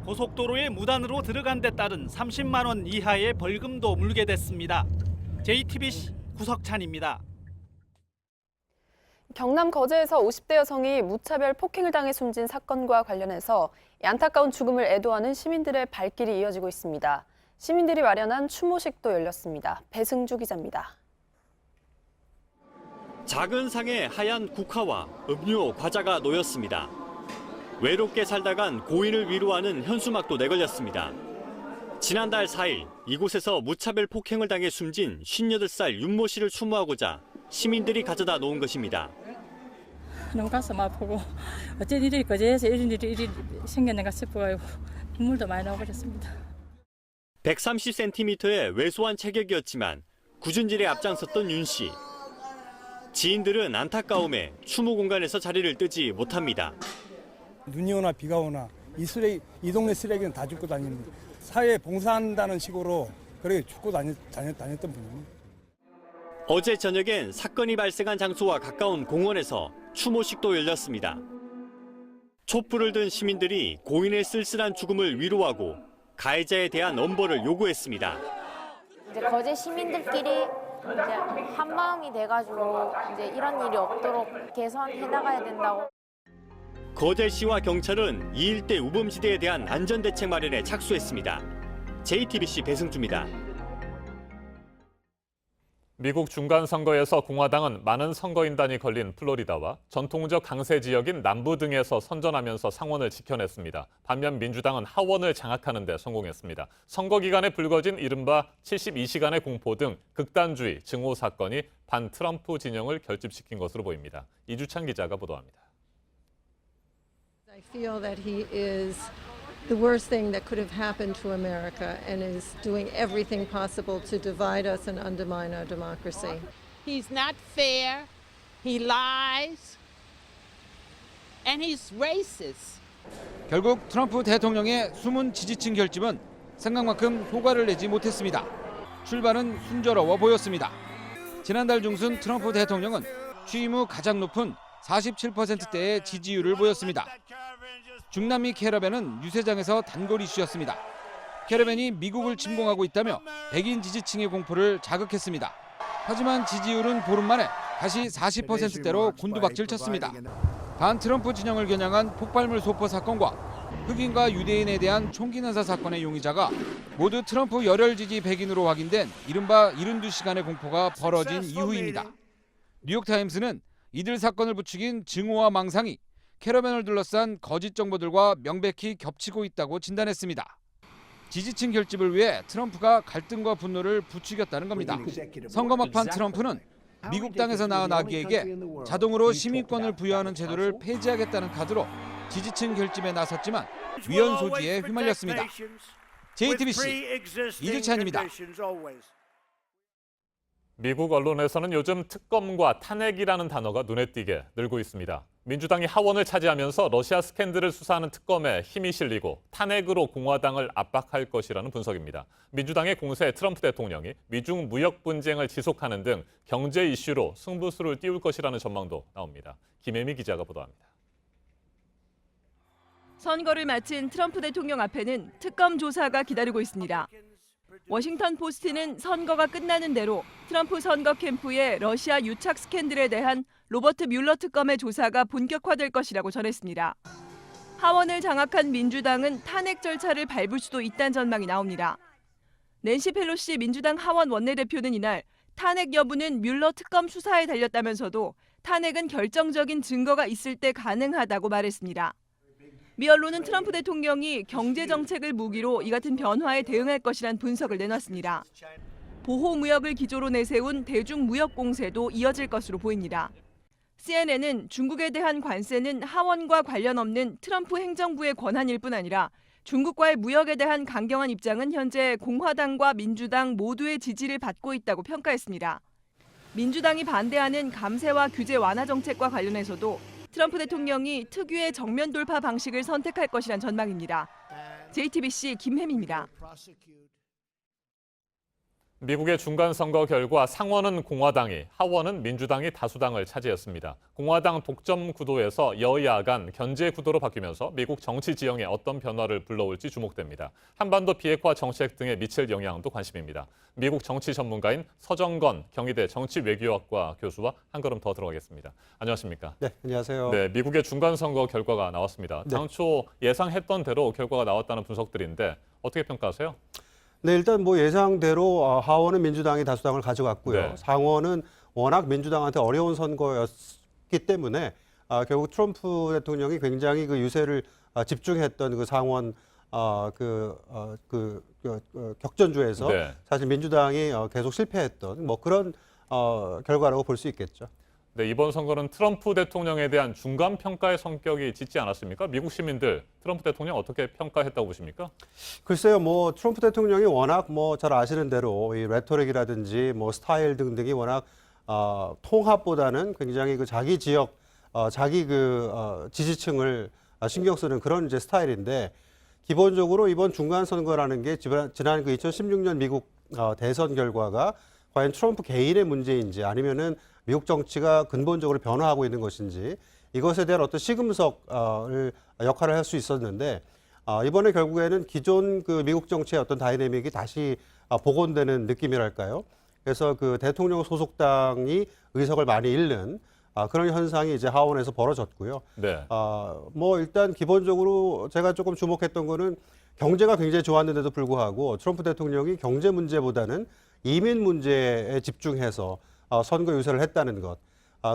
고속도로에 무단으로 들어간 데 따른 30만 원 이하의 벌금도 물게 됐습니다. JTBC 구석찬입니다.
경남 거제에서 50대 여성이 무차별 폭행을 당해 숨진 사건과 관련해서 안타까운 죽음을 애도하는 시민들의 발길이 이어지고 있습니다. 시민들이 마련한 추모식도 열렸습니다. 배승주 기자입니다.
작은 상에 하얀 국화와 음료, 과자가 놓였습니다. 외롭게 살다간 고인을 위로하는 현수막도 내걸렸습니다. 지난달 4일 이곳에서 무차별 폭행을 당해 숨진 58살 윤모 씨를 추모하고자 시민들이 가져다 놓은 것입니다.
너무 가슴 아프고 어쩐 일이 거제에서 이런 일이 생겼는가 싶어가지고 눈물도 많이 나와버렸습니다.
130cm의 왜소한 체격이었지만 굳은 일에 앞장섰던 윤 씨. 지인들은 안타까움에 추모 공간에서 자리를 뜨지 못합니다.
눈이 오나 비가 오나 이 동네 쓰레기는 다 줍고 다닙니다. 사회에 봉사한다는 식으로 그렇게 줍고 다녔던 분입니다.
어제 저녁엔 사건이 발생한 장소와 가까운 공원에서 추모식도 열렸습니다. 촛불을 든 시민들이 고인의 쓸쓸한 죽음을 위로하고 가해자에 대한 엄벌을 요구했습니다.
이제 거제 시민들끼리 이제 한 마음이 돼가지고 이제 이런 일이 없도록 개선해 나가야 된다고.
거제시와 경찰은 이 일대 우범지대에 대한 안전대책 마련에 착수했습니다. JTBC 배승주입니다.
미국 중간선거에서 공화당은 많은 선거인단이 걸린 플로리다와 전통적 강세 지역인 남부 등에서 선전하면서 상원을 지켜냈습니다. 반면 민주당은 하원을 장악하는 데 성공했습니다. 선거 기간에 불거진 이른바 72시간의 공포 등 극단주의 증오 사건이 반 트럼프 진영을 결집시킨 것으로 보입니다. 이주찬 기자가 보도합니다.
I feel that he is the worst thing that could have happened to America and is doing everything possible to divide us and undermine our democracy.
He's not fair, he lies, and he's racist.
결국 트럼프 대통령의 숨은 지지층 결집은 생각만큼 효과를 내지 못했습니다. 출발은 순조로워 보였습니다. 지난달 중순 트럼프 대통령은 취임 후 가장 높은 47%대의 지지율을 보였습니다. 중남미 캐러밴은 유세장에서 단골 이슈였습니다. 캐러밴이 미국을 침공하고 있다며 백인 지지층의 공포를 자극했습니다. 하지만 지지율은 보름 만에 다시 40%대로 곤두박질 쳤습니다. 반 트럼프 진영을 겨냥한 폭발물 소포 사건과 흑인과 유대인에 대한 총기 난사 사건의 용의자가 모두 트럼프 열혈 지지 백인으로 확인된 이른바 72시간의 공포가 벌어진 이후입니다. 뉴욕타임스는 이들 사건을 부추긴 증오와 망상이 캐러밴을 둘러싼 거짓 정보들과 명백히 겹치고 있다고 진단했습니다. 지지층 결집을 위해 트럼프가 갈등과 분노를 부추겼다는 겁니다. 선거 막판 트럼프는 미국 땅에서 낳은 아기에게 자동으로 시민권을 부여하는 제도를 폐지하겠다는 카드로 지지층 결집에 나섰지만 위헌 소지에 휘말렸습니다.
JTBC 이주찬입니다.
미국 언론에서는 요즘 특검과 탄핵이라는 단어가 눈에 띄게 늘고 있습니다. 민주당이 하원을 차지하면서 러시아 스캔들을 수사하는 특검에 힘이 실리고 탄핵으로 공화당을 압박할 것이라는 분석입니다. 민주당의 공세에 트럼프 대통령이 미중 무역 분쟁을 지속하는 등 경제 이슈로 승부수를 띄울 것이라는 전망도 나옵니다. 김혜미 기자가 보도합니다.
선거를 마친 트럼프 대통령 앞에는 특검 조사가 기다리고 있습니다. 워싱턴 포스트는 선거가 끝나는 대로 트럼프 선거 캠프의 러시아 유착 스캔들에 대한 로버트 뮬러 특검의 조사가 본격화될 것이라고 전했습니다. 하원을 장악한 민주당은 탄핵 절차를 밟을 수도 있다는 전망이 나옵니다. 낸시 펠로시 민주당 하원 원내대표는 이날 탄핵 여부는 뮬러 특검 수사에 달렸다면서도 탄핵은 결정적인 증거가 있을 때 가능하다고 말했습니다. 미 언론은 트럼프 대통령이 경제 정책을 무기로 이 같은 변화에 대응할 것이란 분석을 내놨습니다. 보호 무역을 기조로 내세운 대중 무역 공세도 이어질 것으로 보입니다. CNN은 중국에 대한 관세는 하원과 관련 없는 트럼프 행정부의 권한일 뿐 아니라 중국과의 무역에 대한 강경한 입장은 현재 공화당과 민주당 모두의 지지를 받고 있다고 평가했습니다. 민주당이 반대하는 감세와 규제 완화 정책과 관련해서도 트럼프 대통령이 특유의 정면 돌파 방식을 선택할 것이란 전망입니다. JTBC 김혜미입니다.
미국의 중간선거 결과 상원은 공화당이, 하원은 민주당이 다수당을 차지했습니다. 공화당 독점 구도에서 여야 간 견제 구도로 바뀌면서 미국 정치 지형에 어떤 변화를 불러올지 주목됩니다. 한반도 비핵화 정책 등에 미칠 영향도 관심입니다. 미국 정치 전문가인 서정건 경희대 정치외교학과 교수와 한 걸음 더 들어가겠습니다. 안녕하십니까?
네, 안녕하세요.
네, 미국의 중간선거 결과가 나왔습니다. 당초 예상했던 대로 결과가 나왔다는 분석들인데 어떻게 평가하세요?
네, 일단 뭐 예상대로 하원은 민주당이 다수당을 가져갔고요.
네.
상원은 워낙 민주당한테 어려운 선거였기 때문에 결국 트럼프 대통령이 굉장히 그 유세를 집중했던 그 상원 격전주에서
네.
사실 민주당이 계속 실패했던 뭐 그런 결과라고 볼 수 있겠죠.
네, 이번 선거는 트럼프 대통령에 대한 중간 평가의 성격이 짙지 않았습니까? 미국 시민들 트럼프 대통령 어떻게 평가했다고 보십니까?
글쎄요, 뭐 트럼프 대통령이 워낙 뭐 잘 아시는 대로 이 레토릭이라든지 뭐 스타일 등등이 워낙 통합보다는 굉장히 그 자기 지역, 자기 지지층을 신경 쓰는 그런 이제 스타일인데 기본적으로 이번 중간 선거라는 게 지난 그 2016년 미국 대선 결과가 과연 트럼프 개인의 문제인지 아니면은 미국 정치가 근본적으로 변화하고 있는 것인지 이것에 대한 어떤 시금석을 역할을 할 수 있었는데 이번에 결국에는 기존 그 미국 정치의 어떤 다이내믹이 다시 복원되는 느낌이랄까요? 그래서 그 대통령 소속당이 의석을 많이 잃는 그런 현상이 이제 하원에서 벌어졌고요.
네.
뭐 일단 기본적으로 제가 조금 주목했던 거는 경제가 굉장히 좋았는데도 불구하고 트럼프 대통령이 경제 문제보다는 이민 문제에 집중해서 선거 유세를 했다는 것.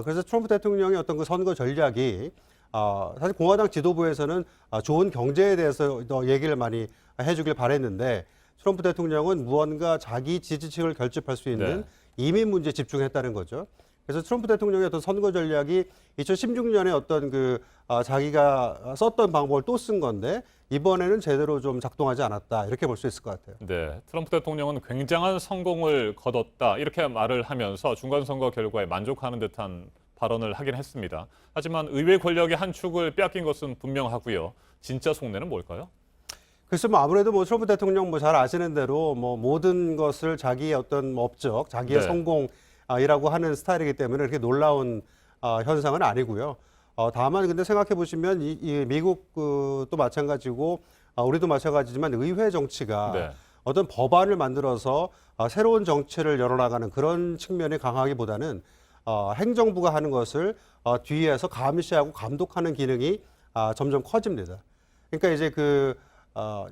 그래서 트럼프 대통령의 어떤 그 선거 전략이 사실 공화당 지도부에서는 좋은 경제에 대해서 더 얘기를 많이 해주길 바랬는데 트럼프 대통령은 무언가 자기 지지층을 결집할 수 있는 이민 문제에 집중했다는 거죠. 그래서 트럼프 대통령의 어떤 선거 전략이 2016년에 어떤 자기가 썼던 방법을 또 쓴 건데 이번에는 제대로 좀 작동하지 않았다 이렇게 볼 수 있을 것 같아요.
네, 트럼프 대통령은 굉장한 성공을 거뒀다 이렇게 말을 하면서 중간선거 결과에 만족하는 듯한 발언을 하긴 했습니다. 하지만 의회 권력의 한 축을 빼앗긴 것은 분명하고요. 진짜 속내는 뭘까요?
글쎄 뭐 아무래도 뭐 트럼프 대통령 뭐 잘 아시는 대로 뭐 모든 것을 자기의 어떤 업적, 자기의 성공이라고 하는 스타일이기 때문에 그렇게 놀라운 현상은 아니고요. 다만 근데 생각해 보시면 이 미국도 마찬가지고 우리도 마찬가지지만 의회 정치가 어떤 법안을 만들어서 새로운 정치를 열어나가는 그런 측면이 강하기보다는 행정부가 하는 것을 뒤에서 감시하고 감독하는 기능이 점점 커집니다. 그러니까 이제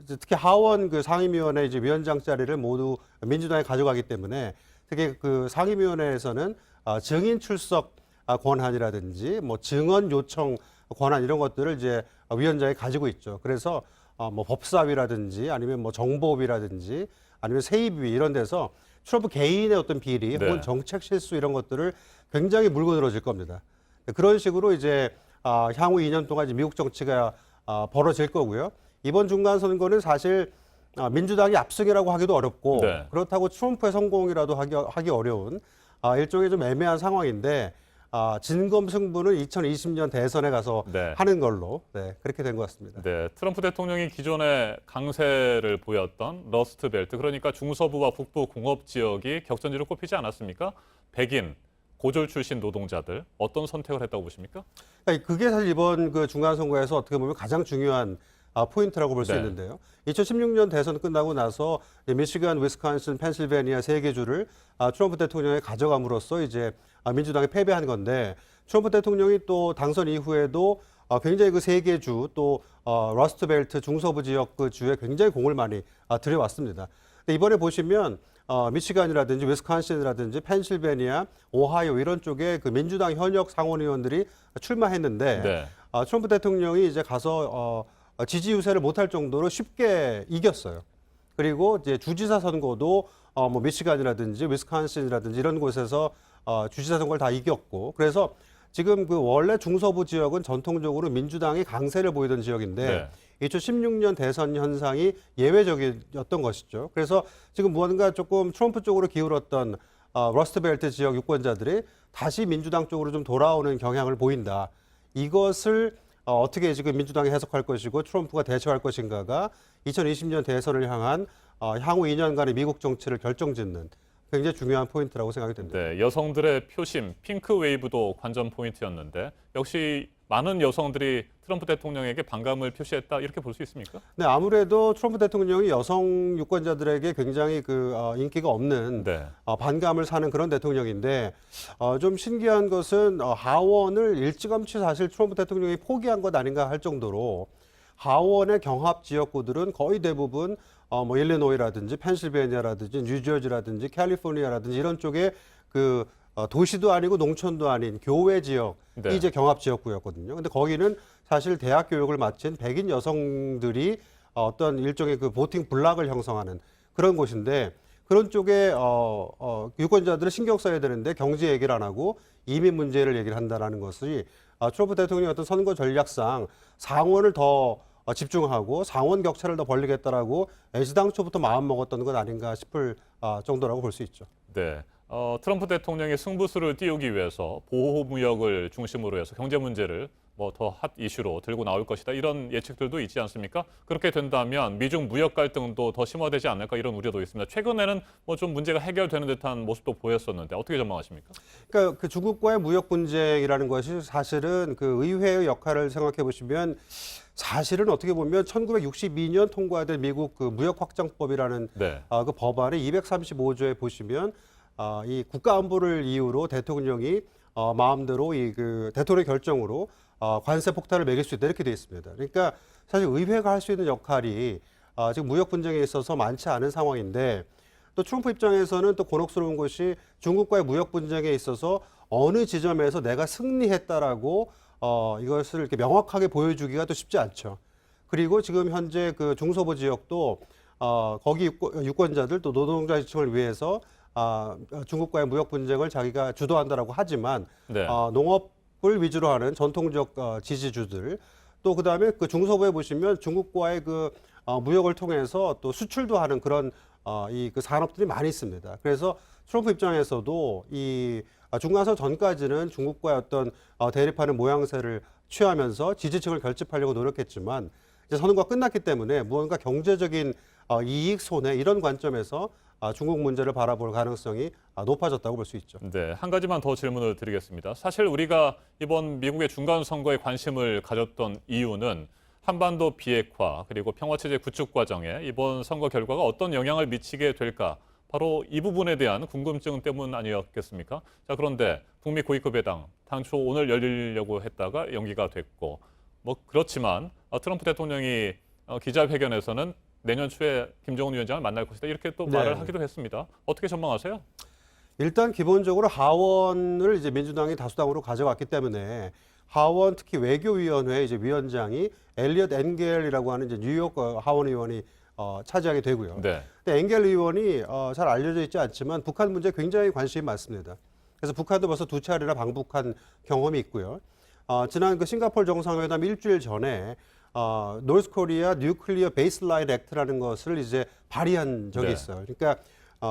특히 하원 상임위원회 이제 위원장 자리를 모두 민주당이 가져가기 때문에 특히 상임위원회에서는 증인 출석 권한이라든지 뭐 증언 요청 권한 이런 것들을 이제 위원장이 가지고 있죠. 그래서 뭐 법사위라든지 아니면 뭐 정보위라든지 아니면 세입위 이런 데서 트럼프 개인의 어떤 비리 혹은 정책 실수 이런 것들을 굉장히 물고 늘어질 겁니다. 그런 식으로 이제 향후 2년 동안 이제 미국 정치가 벌어질 거고요. 이번 중간 선거는 사실 민주당이 압승이라고 하기도 어렵고
네.
그렇다고 트럼프의 성공이라도 하기 어려운 일종의 좀 애매한 상황인데 진검승부는 2020년 대선에 가서
네.
하는 걸로 그렇게 된 것 같습니다.
네, 트럼프 대통령이 기존에 강세를 보였던 러스트벨트, 그러니까 중서부와 북부 공업 지역이 격전지로 꼽히지 않았습니까? 백인, 고졸 출신 노동자들 어떤 선택을 했다고 보십니까?
그러니까 그게 사실 이번 그 중간 선거에서 어떻게 보면 가장 중요한 포인트라고 볼 수
네.
있는데요. 2016년 대선 끝나고 나서 미시간, 위스콘신, 펜실베니아 세 개 주를 트럼프 대통령이 가져감으로써 이제 민주당이 패배한 건데 트럼프 대통령이 또 당선 이후에도 굉장히 그 세 개 주 또 러스트벨트 중서부 지역 그 주에 굉장히 공을 많이 들여왔습니다. 근데 이번에 보시면 미시간이라든지 위스콘신이라든지 펜실베니아, 오하이오 이런 쪽에 그 민주당 현역 상원 의원들이 출마했는데
네.
트럼프 대통령이 이제 가서 지지 유세를 못할 정도로 쉽게 이겼어요. 그리고 이제 주지사 선거도 뭐 미시간이라든지 위스콘신이라든지 이런 곳에서 주지사 선거를 다 이겼고, 그래서 지금 그 원래 중서부 지역은 전통적으로 민주당이 강세를 보이던 지역인데 2016년 대선 현상이 예외적이었던 것이죠. 그래서 지금 무언가 조금 트럼프 쪽으로 기울었던 러스트벨트 지역 유권자들이 다시 민주당 쪽으로 좀 돌아오는 경향을 보인다. 이것을 어떻게 지금 민주당이 해석할 것이고 트럼프가 대처할 것인가가 2020년 대선을 향한 향후 2년간의 미국 정치를 결정짓는 굉장히 중요한 포인트라고 생각이 됩니다.
네, 여성들의 표심, 핑크 웨이브도 관전 포인트였는데 역시 많은 여성들이 트럼프 대통령에게 반감을 표시했다 이렇게 볼 수 있습니까?
네, 아무래도 트럼프 대통령이 여성 유권자들에게 굉장히 그 인기가 없는 반감을 사는 그런 대통령인데 좀 신기한 것은 하원을 일찌감치 사실 트럼프 대통령이 포기한 것 아닌가 할 정도로 하원의 경합 지역구들은 거의 대부분 뭐 일리노이라든지 펜실베니아라든지 뉴저지라든지 캘리포니아라든지 이런 쪽에 그 도시도 아니고 농촌도 아닌 교외 지역이 이제 경합 지역구였거든요. 근데 거기는 사실 대학 교육을 마친 백인 여성들이 어떤 일종의 그 보팅 블락을 형성하는 그런 곳인데 그런 쪽에 유권자들을 신경 써야 되는데 경제 얘기를 안 하고 이민 문제를 얘기를 한다라는 것이 트럼프 대통령의 어떤 선거 전략상 상원을 더 집중하고 상원 격차를 더 벌리겠다라고 애시당초부터 마음 먹었던 것 아닌가 싶을 정도라고 볼 수 있죠.
네. 트럼프 대통령이 승부수를 띄우기 위해서 보호무역을 중심으로 해서 경제 문제를 뭐 더 핫 이슈로 들고 나올 것이다 이런 예측들도 있지 않습니까? 그렇게 된다면 미중 무역 갈등도 더 심화되지 않을까 이런 우려도 있습니다. 최근에는 뭐 좀 문제가 해결되는 듯한 모습도 보였었는데 어떻게 전망하십니까?
그러니까 그 중국과의 무역 분쟁이라는 것이 사실은 그 의회의 역할을 생각해 보시면 사실은 어떻게 보면 1962년 통과된 미국 그 무역 확장법이라는 그 법안의 235조에 보시면 이 국가 안보를 이유로 대통령이 마음대로 이 그 대통령 결정으로 관세 폭탄을 매길 수 있다 이렇게 되어 있습니다. 그러니까 사실 의회가 할 수 있는 역할이 지금 무역 분쟁에 있어서 많지 않은 상황인데 또 트럼프 입장에서는 또 곤혹스러운 것이 중국과의 무역 분쟁에 있어서 어느 지점에서 내가 승리했다라고 이것을 이렇게 명확하게 보여주기가 또 쉽지 않죠. 그리고 지금 현재 그 중서부 지역도 거기 유권자들 또 노동자 지층을 위해서 중국과의 무역 분쟁을 자기가 주도한다라고 하지만 농업을 위주로 하는 전통적 지지주들 또 그다음에 그 중서부에 보시면 중국과의 그 무역을 통해서 또 수출도 하는 그런 이 그 산업들이 많이 있습니다. 그래서 트럼프 입장에서도 이 중간선 전까지는 중국과의 어떤 대립하는 모양새를 취하면서 지지층을 결집하려고 노력했지만 이제 선거가 끝났기 때문에 무언가 경제적인 이익 손해 이런 관점에서 중국 문제를 바라볼 가능성이 높아졌다고 볼 수 있죠.
네, 한 가지만 더 질문을 드리겠습니다. 사실 우리가 이번 미국의 중간 선거에 관심을 가졌던 이유는 한반도 비핵화 그리고 평화체제 구축 과정에 이번 선거 결과가 어떤 영향을 미치게 될까? 바로 이 부분에 대한 궁금증 때문 아니었겠습니까? 자, 그런데 북미 고위급 회담 당초 오늘 열리려고 했다가 연기가 됐고 뭐 그렇지만 트럼프 대통령이 기자회견에서는 내년 초에 김정은 위원장을 만날 것이다 이렇게 또 말을 하기도 했습니다. 어떻게 전망하세요?
일단 기본적으로 하원을 이제 민주당이 다수당으로 가져갔기 때문에 하원 특히 외교위원회 이제 위원장이 엘리엇 엔겔이라고 하는 이제 뉴욕 하원 의원이 차지하게 되고요. 근데 엔겔 의원이 잘 알려져 있지 않지만 북한 문제에 굉장히 관심이 많습니다. 그래서 북한도 벌써 2차례나 방북한 경험이 있고요. 지난 그 싱가포르 정상회담 일주일 전에 노스 코리아 뉴클리어 베이스라인 액트라는 것을 이제 발의한 적이
네.
있어요. 그러니까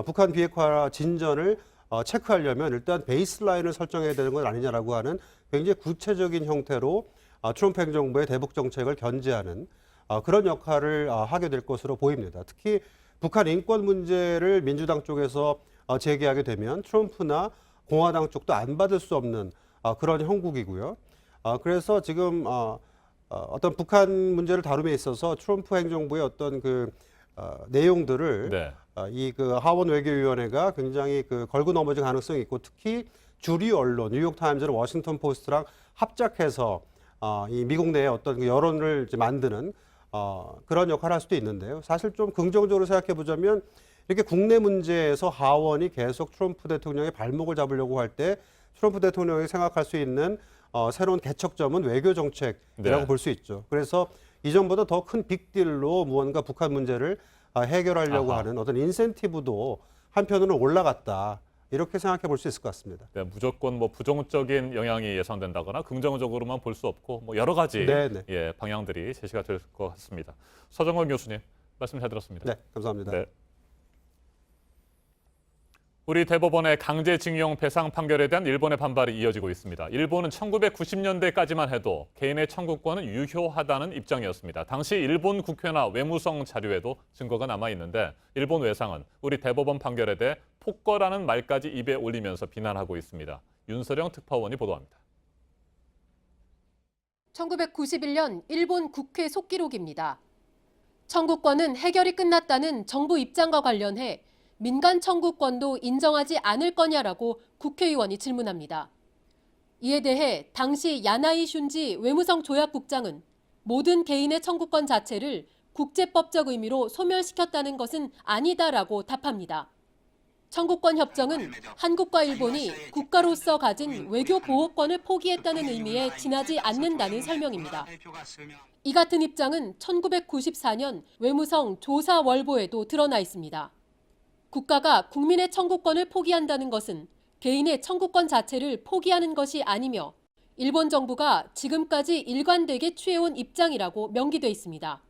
북한 비핵화 진전을 체크하려면 일단 베이스라인을 설정해야 되는 건 아니냐라고 하는 굉장히 구체적인 형태로 트럼프 행정부의 대북 정책을 견제하는 그런 역할을 하게 될 것으로 보입니다. 특히 북한 인권 문제를 민주당 쪽에서 제기하게 되면 트럼프나 공화당 쪽도 안 받을 수 없는 그런 형국이고요. 그래서 지금 어떤 북한 문제를 다룸에 있어서 트럼프 행정부의 어떤 그 내용들을
네.
이 그 하원 외교위원회가 굉장히 그 걸고 넘어질 가능성이 있고 특히 주류 언론 뉴욕 타임즈나 워싱턴 포스트랑 합작해서 이 미국 내에 어떤 그 여론을 이제 만드는 그런 역할을 할 수도 있는데요. 사실 좀 긍정적으로 생각해 보자면 이렇게 국내 문제에서 하원이 계속 트럼프 대통령의 발목을 잡으려고 할 때 트럼프 대통령이 생각할 수 있는 새로운 개척점은 외교 정책이라고
네.
볼 수 있죠. 그래서 이전보다 더 큰 빅딜로 무언가 북한 문제를 해결하려고 하는 어떤 인센티브도 한편으로는 올라갔다. 이렇게 생각해 볼 수 있을 것 같습니다.
네, 무조건 뭐 부정적인 영향이 예상된다거나 긍정적으로만 볼 수 없고 뭐 여러 가지 예, 방향들이 제시가 될 것 같습니다. 서정원 교수님 말씀 잘 들었습니다.
네, 감사합니다.
네. 우리 대법원의 강제징용 배상 판결에 대한 일본의 반발이 이어지고 있습니다. 일본은 1990년대까지만 해도 개인의 청구권은 유효하다는 입장이었습니다. 당시 일본 국회나 외무성 자료에도 증거가 남아 있는데 일본 외상은 우리 대법원 판결에 대해 폭거라는 말까지 입에 올리면서 비난하고 있습니다. 윤서령 특파원이 보도합니다.
1991년 일본 국회 속기록입니다. 청구권은 해결이 끝났다는 정부 입장과 관련해 민간 청구권도 인정하지 않을 거냐라고 국회의원이 질문합니다. 이에 대해 당시 야나이 슌지 외무성 조약국장은 모든 개인의 청구권 자체를 국제법적 의미로 소멸시켰다는 것은 아니다라고 답합니다. 청구권 협정은 한국과 일본이 국가로서 가진 외교 보호권을 포기했다는 의미에 지나지 않는다는 설명입니다. 이 같은 입장은 1994년 외무성 조사월보에도 드러나 있습니다. 국가가 국민의 청구권을 포기한다는 것은 개인의 청구권 자체를 포기하는 것이 아니며 일본 정부가 지금까지 일관되게 취해온 입장이라고 명기돼 있습니다.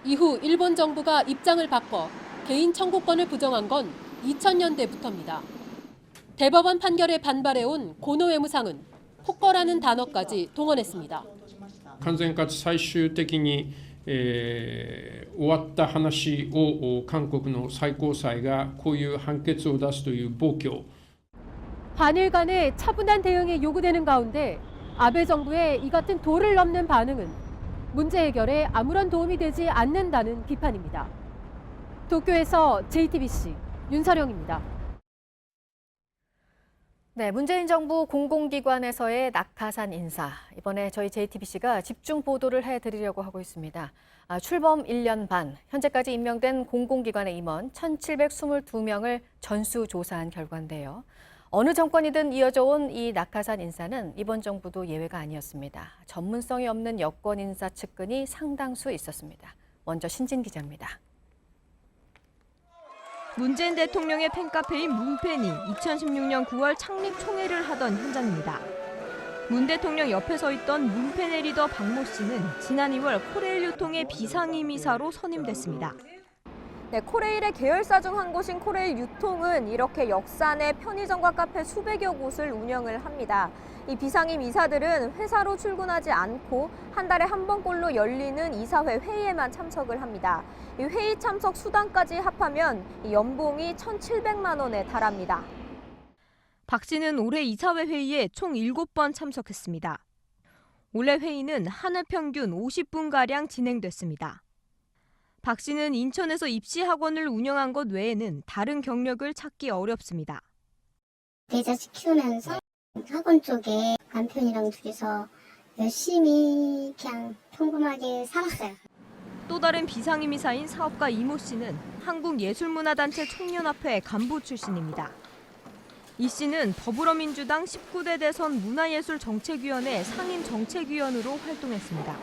이후 일본 정부가 입장을 바꿔 개인 청구권을 부정한 건 2000년대부터입니다. 대법원 판결에 반발해온 고노 외무상은 폭거라는 단어까지 동원했습니다.
完全かつ最終的に終わった話を韓国の最高裁がこういう判決を出すという暴挙。
한일 간의 차분한 대응이 요구되는 가운데 아베 정부의 이 같은 도를 넘는 반응은 문제 해결에 아무런 도움이 되지 않는다는 비판입니다. 도쿄에서 JTBC 윤서령입니다.
네, 문재인 정부 공공기관에서의 낙하산 인사. 이번에 저희 JTBC가 집중 보도를 해드리려고 하고 있습니다. 출범 1년 반, 현재까지 임명된 공공기관의 임원 1,722명을 전수조사한 결과인데요. 어느 정권이든 이어져 온 이 낙하산 인사는 이번 정부도 예외가 아니었습니다. 전문성이 없는 여권 인사 측근이 상당수 있었습니다. 먼저 신진 기자입니다.
문재인 대통령의 팬카페인 문팬이 2016년 9월 창립 총회를 하던 현장입니다. 문 대통령 옆에 서 있던 문팬의 리더 박모 씨는 지난 2월 코레일 유통의 비상임이사로 선임됐습니다.
네, 코레일의 계열사 중 한 곳인 코레일 유통은 이렇게 역사 내 편의점과 카페 수백여 곳을 운영을 합니다. 이 비상임 이사들은 회사로 출근하지 않고 한 달에 한 번꼴로 열리는 이사회 회의에만 참석을 합니다. 이 회의 참석 수당까지 합하면 이 연봉이 1,700만 원에 달합니다.
박 씨는 올해 이사회 회의에 총 7번 참석했습니다. 올해 회의는 한 회 평균 50분가량 진행됐습니다. 박 씨는 인천에서 입시학원을 운영한 것 외에는 다른 경력을 찾기 어렵습니다.
대자식 키우면서 학원 쪽에 남편이랑 둘이서 열심히 그냥 평범하게 살았어요.
또 다른 비상임이사인 사업가 이모 씨는 한국예술문화단체 총연합회 간부 출신입니다. 이 씨는 더불어민주당 19대 대선 문화예술정책위원회 상임정책위원으로 활동했습니다.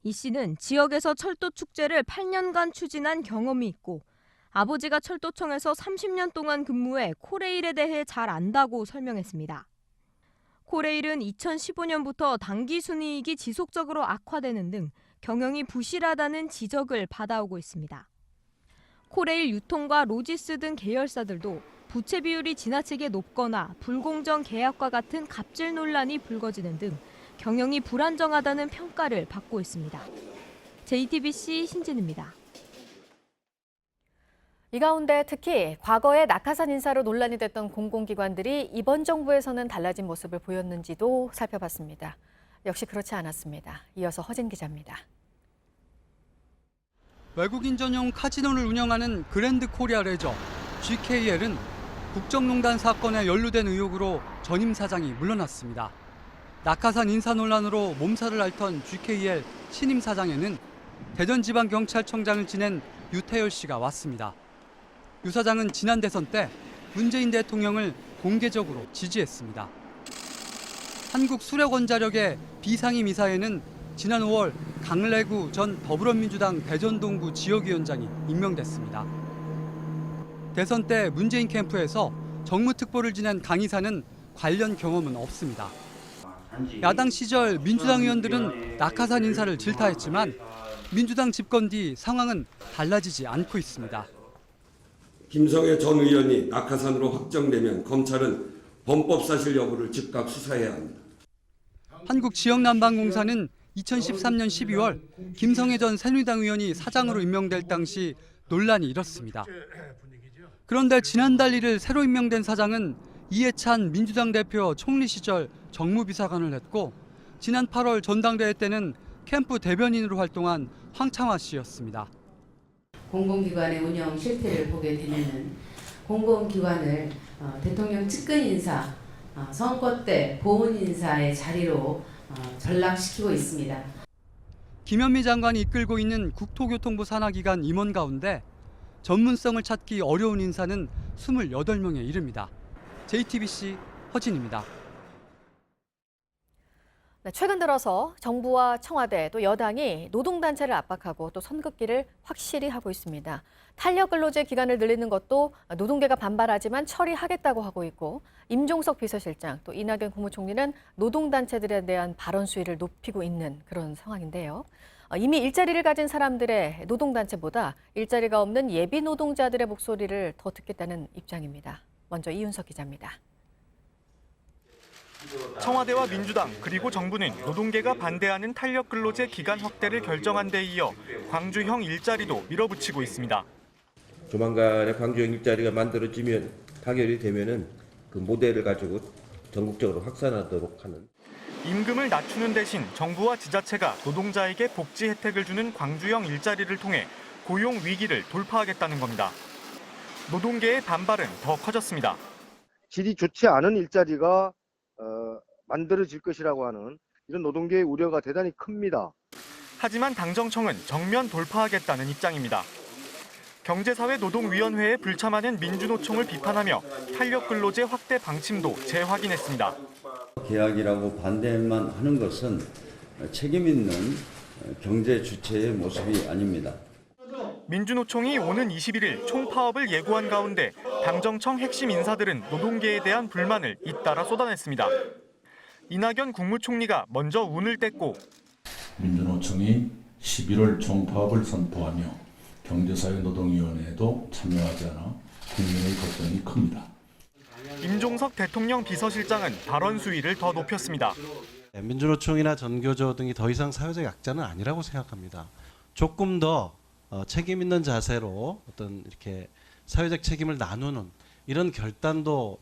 이 씨는 지역에서 철도 축제를 8년간 추진한 경험이 있고 아버지가 철도청에서 30년 동안 근무해 코레일에 대해 잘 안다고 설명했습니다. 코레일은 2015년부터 당기 순이익이 지속적으로 악화되는 등
경영이 부실하다는 지적을 받아오고 있습니다. 코레일 유통과 로지스 등 계열사들도 부채 비율이 지나치게 높거나 불공정 계약과 같은 갑질 논란이 불거지는 등 경영이 불안정하다는 평가를 받고 있습니다. JTBC 신진입니다.
이 가운데 특히 과거에 낙하산 인사로 논란이 됐던 공공기관들이 이번 정부에서는 달라진 모습을 보였는지도 살펴봤습니다. 역시 그렇지 않았습니다. 이어서 허진 기자입니다.
외국인 전용 카지노를 운영하는 그랜드 코리아 레저, GKL은 국정농단 사건에 연루된 의혹으로 전임 사장이 물러났습니다. 낙하산 인사 논란으로 몸살을 앓던 GKL 신임 사장에는 대전지방경찰청장을 지낸 유태열 씨가 왔습니다. 유 사장은 지난 대선 때 문재인 대통령을 공개적으로 지지했습니다. 한국수력원자력의 비상임 이사에는 지난 5월 강래구 전 더불어민주당 대전동구 지역위원장이 임명됐습니다. 대선 때 문재인 캠프에서 정무특보를 지낸 강 이사는 관련 경험은 없습니다. 야당 시절 민주당 의원들은 낙하산 인사를 질타했지만 민주당 집권 뒤 상황은 달라지지 않고 있습니다.
김성애 전 의원이 낙하산으로 확정되면 검찰은 범법사실 여부를 즉각 수사해야 합니다.
한국지역난방공사는 2013년 12월 김성애 전 새누리당 의원이 사장으로 임명될 당시 논란이 일었습니다. 그런데 지난달 1일 새로 임명된 사장은 이해찬 민주당 대표 총리 시절 정무비서관을 했고 지난 8월 전당대회 때는 캠프 대변인으로 활동한 황창화 씨였습니다.
공공기관의 운영 실태를 보게 되면은 공공기관을 대통령 측근 인사, 선거 때 보훈 인사의 자리로 전락시키고 있습니다.
김현미 장관이 이끌고 있는 국토교통부 산하기관 임원 가운데 전문성을 찾기 어려운 인사는 28명에 이릅니다. JTBC 허진입니다.
최근 들어서 정부와 청와대 또 여당이 노동단체를 압박하고 또 선긋기를 확실히 하고 있습니다. 탄력근로제 기간을 늘리는 것도 노동계가 반발하지만 처리하겠다고 하고 있고 임종석 비서실장 또 이낙연 국무총리는 노동단체들에 대한 발언 수위를 높이고 있는 그런 상황인데요. 이미 일자리를 가진 사람들의 노동단체보다 일자리가 없는 예비 노동자들의 목소리를 더 듣겠다는 입장입니다. 먼저 이윤석 기자입니다.
청와대와 민주당 그리고 정부는 노동계가 반대하는 탄력근로제 기간 확대를 결정한 데 이어 광주형 일자리도 밀어붙이고 있습니다.
조만간에 광주형 일자리가 만들어지면 타결이 되면은 그 모델을 가지고 전국적으로 확산하도록 하는.
임금을 낮추는 대신 정부와 지자체가 노동자에게 복지 혜택을 주는 광주형 일자리를 통해 고용 위기를 돌파하겠다는 겁니다. 노동계의 반발은 더 커졌습니다.
질이 좋지 않은 일자리가 만들어질 것이라고 하는 이런 노동계의 우려가 대단히 큽니다.
하지만 당정청은 정면 돌파하겠다는 입장입니다. 경제사회노동위원회에 불참하는 민주노총을 비판하며 탄력근로제 확대 방침도 재확인했습니다.
계약이라고 반대만 하는 것은 책임 있는 경제 주체의 모습이 아닙니다.
민주노총이 오는 21일 총파업을 예고한 가운데 당정청 핵심 인사들은 노동계에 대한 불만을 잇따라 쏟아냈습니다. 이낙연 국무총리가 먼저 운을 뗐고
민주노총이 11월 총파업을 선포하며 경제사회노동위원회에도 참여하지 않아 국민의 걱정이 큽니다.
임종석 대통령 비서실장은 발언 수위를 더 높였습니다.
민주노총이나 전교조 등이 더 이상 사회적 약자는 아니라고 생각합니다. 조금 더 책임 있는 자세로 어떤 이렇게 사회적 책임을 나누는 이런 결단도.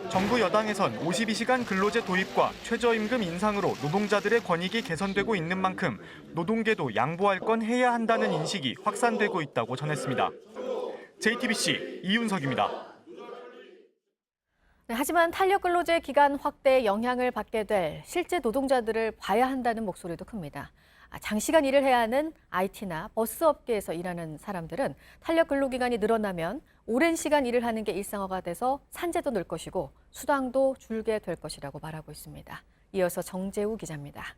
정부 여당에선 52시간 근로제 도입과 최저임금 인상으로 노동자들의 권익이 개선되고 있는 만큼 노동계도 양보할 건 해야 한다는 인식이 확산되고 있다고 전했습니다. JTBC 이윤석입니다.
네, 하지만 탄력근로제 기간 확대에 영향을 받게 될 실제 노동자들을 봐야 한다는 목소리도 큽니다. 장시간 일을 해야 하는 IT나 버스 업계에서 일하는 사람들은 탄력 근로기간이 늘어나면 오랜 시간 일을 하는 게 일상화가 돼서 산재도 늘 것이고 수당도 줄게 될 것이라고 말하고 있습니다. 이어서 정재우 기자입니다.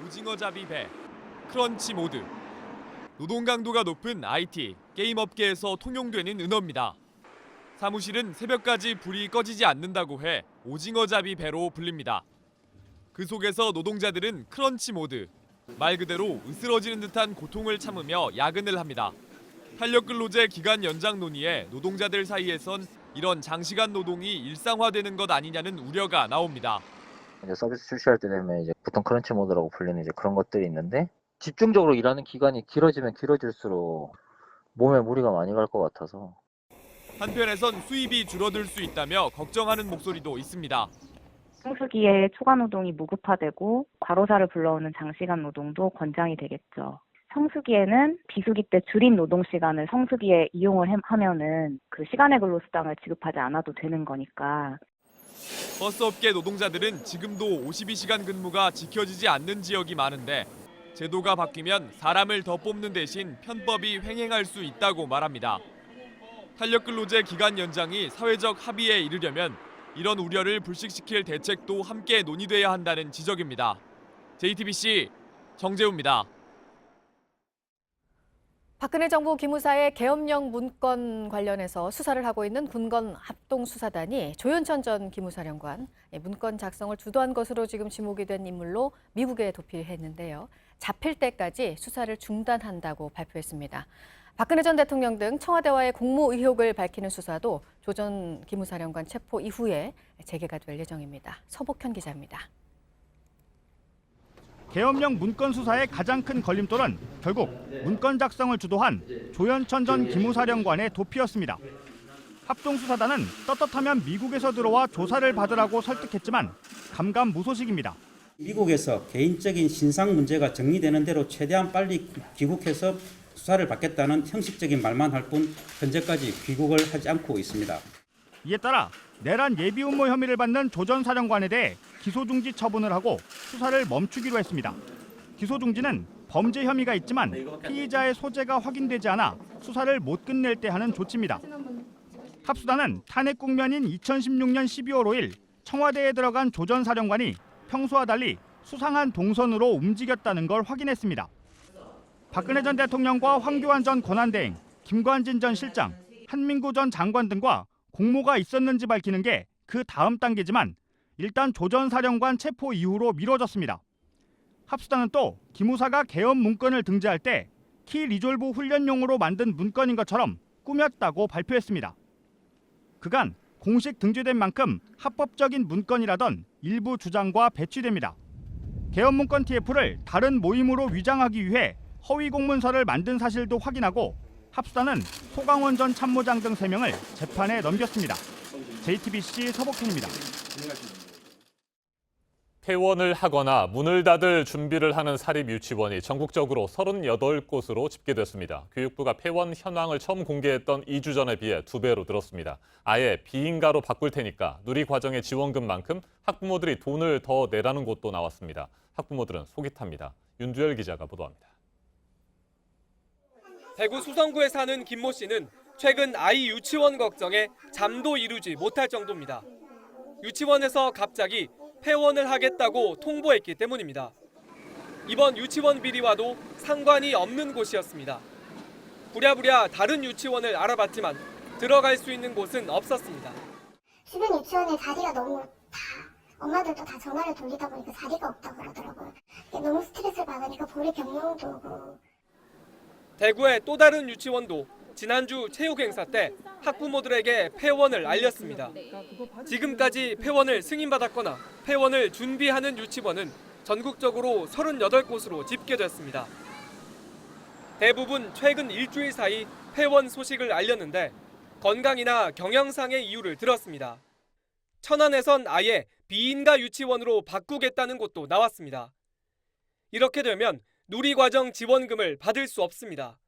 오징어잡이 배, 크런치 모드. 노동 강도가 높은 IT, 게임 업계에서 통용되는 은어입니다. 사무실은 새벽까지 불이 꺼지지 않는다고 해 오징어잡이 배로 불립니다. 그 속에서 노동자들은 크런치 모드, 말 그대로 으스러지는 듯한 고통을 참으며 야근을 합니다. 탄력근로제 기간 연장 논의에 노동자들 사이에선 이런 장시간 노동이 일상화되는 것 아니냐는 우려가 나옵니다.
이제 서비스 출시할 때 되면 이제 보통 크런치 모드라고 불리는 이제 그런 것들이 있는데 집중적으로 일하는 기간이 길어지면 길어질수록 몸에 무리가 많이 갈 것 같아서.
한편에선 수입이 줄어들 수 있다며 걱정하는 목소리도 있습니다.
성수기에 초과 노동이 무급화되고 과로사를 불러오는 장시간 노동도 권장이 되겠죠. 성수기에는 비수기 때 줄인 노동 시간을 성수기에 이용을 하면은 그 시간의 근로 수당을 지급하지 않아도 되는 거니까.
버스업계 노동자들은 지금도 52시간 근무가 지켜지지 않는 지역이 많은데 제도가 바뀌면 사람을 더 뽑는 대신 편법이 횡행할 수 있다고 말합니다. 탄력근로제 기간 연장이 사회적 합의에 이르려면 이런 우려를 불식시킬 대책도 함께 논의돼야 한다는 지적입니다. JTBC 정재우입니다.
박근혜 정부 기무사의 계엄령 문건 관련해서 수사를 하고 있는 군건 합동수사단이 조현천 전 기무사령관 문건 작성을 주도한 것으로 지금 지목이 된 인물로 미국에 도피했는데요. 잡힐 때까지 수사를 중단한다고 발표했습니다. 박근혜 전 대통령 등 청와대와의 공모 의혹을 밝히는 수사도 조 전 기무사령관 체포 이후에 재개가 될 예정입니다. 서복현 기자입니다.
계엄령 문건 수사의 가장 큰 걸림돌은 결국 문건 작성을 주도한 조현천 전 기무사령관의 도피였습니다. 합동수사단은 떳떳하면 미국에서 들어와 조사를 받으라고 설득했지만 감감무소식입니다.
미국에서 개인적인 신상 문제가 정리되는 대로 최대한 빨리 귀국해서 수사를 받겠다는 형식적인 말만 할 뿐 현재까지 귀국을 하지 않고 있습니다.
이에 따라 내란 예비 음모 혐의를 받는 조 전 사령관에 대해 기소중지 처분을 하고 수사를 멈추기로 했습니다. 기소중지는 범죄 혐의가 있지만 피의자의 소재가 확인되지 않아 수사를 못 끝낼 때 하는 조치입니다. 합수단은 탄핵 국면인 2016년 12월 5일 청와대에 들어간 조 전 사령관이 평소와 달리 수상한 동선으로 움직였다는 걸 확인했습니다. 박근혜 전 대통령과 황교안 전 권한대행, 김관진 전 실장, 한민구 전 장관 등과 공모가 있었는지 밝히는 게 그 다음 단계지만 일단 조 전 사령관 체포 이후로 미뤄졌습니다. 합수단은 또 기무사가 계엄 문건을 등재할 때 키 리졸브 훈련용으로 만든 문건인 것처럼 꾸몄다고 발표했습니다. 그간 공식 등재된 만큼 합법적인 문건이라던 일부 주장과 배치됩니다. 계엄 문건 TF를 다른 모임으로 위장하기 위해 허위 공문서를 만든 사실도 확인하고 합수단은 소강원 전 참모장 등 3명을 재판에 넘겼습니다. JTBC 서복현입니다.
폐원을 하거나 문을 닫을 준비를 하는 사립유치원이 전국적으로 38곳으로 집계됐습니다. 교육부가 폐원 현황을 처음 공개했던 2주 전에 비해 2배로 늘었습니다. 아예 비인가로 바꿀 테니까 누리과정의 지원금만큼 학부모들이 돈을 더 내라는 곳도 나왔습니다. 학부모들은 속이 탑니다. 윤두열 기자가 보도합니다.
대구 수성구에 사는 김모 씨는 최근 아이 유치원 걱정에 잠도 이루지 못할 정도입니다. 유치원에서 갑자기 폐원을 하겠다고 통보했기 때문입니다. 이번 유치원 비리와도 상관이 없는 곳이었습니다. 부랴부랴 다른 유치원을 알아봤지만 들어갈 수 있는 곳은 없었습니다.
주변 유치원에 자리가 너무 엄마들도 다 전화를 돌리다 보니까 자리가 없다고 그러더라고요. 너무 스트레스를 받으니까 볼에 병명도 오고.
대구의 또 다른 유치원도 지난주 체육 행사 때 학부모들에게 폐원을 알렸습니다. 지금까지 폐원을 승인받았거나 폐원을 준비하는 유치원은 전국적으로 38곳으로 집계됐습니다. 대부분 최근 일주일 사이 폐원 소식을 알렸는데 건강이나 경영상의 이유를 들었습니다. 천안에선 아예 비인가 유치원으로 바꾸겠다는 곳도 나왔습니다. 이렇게 되면 누리과정 지원금을 받을 수 없습니다.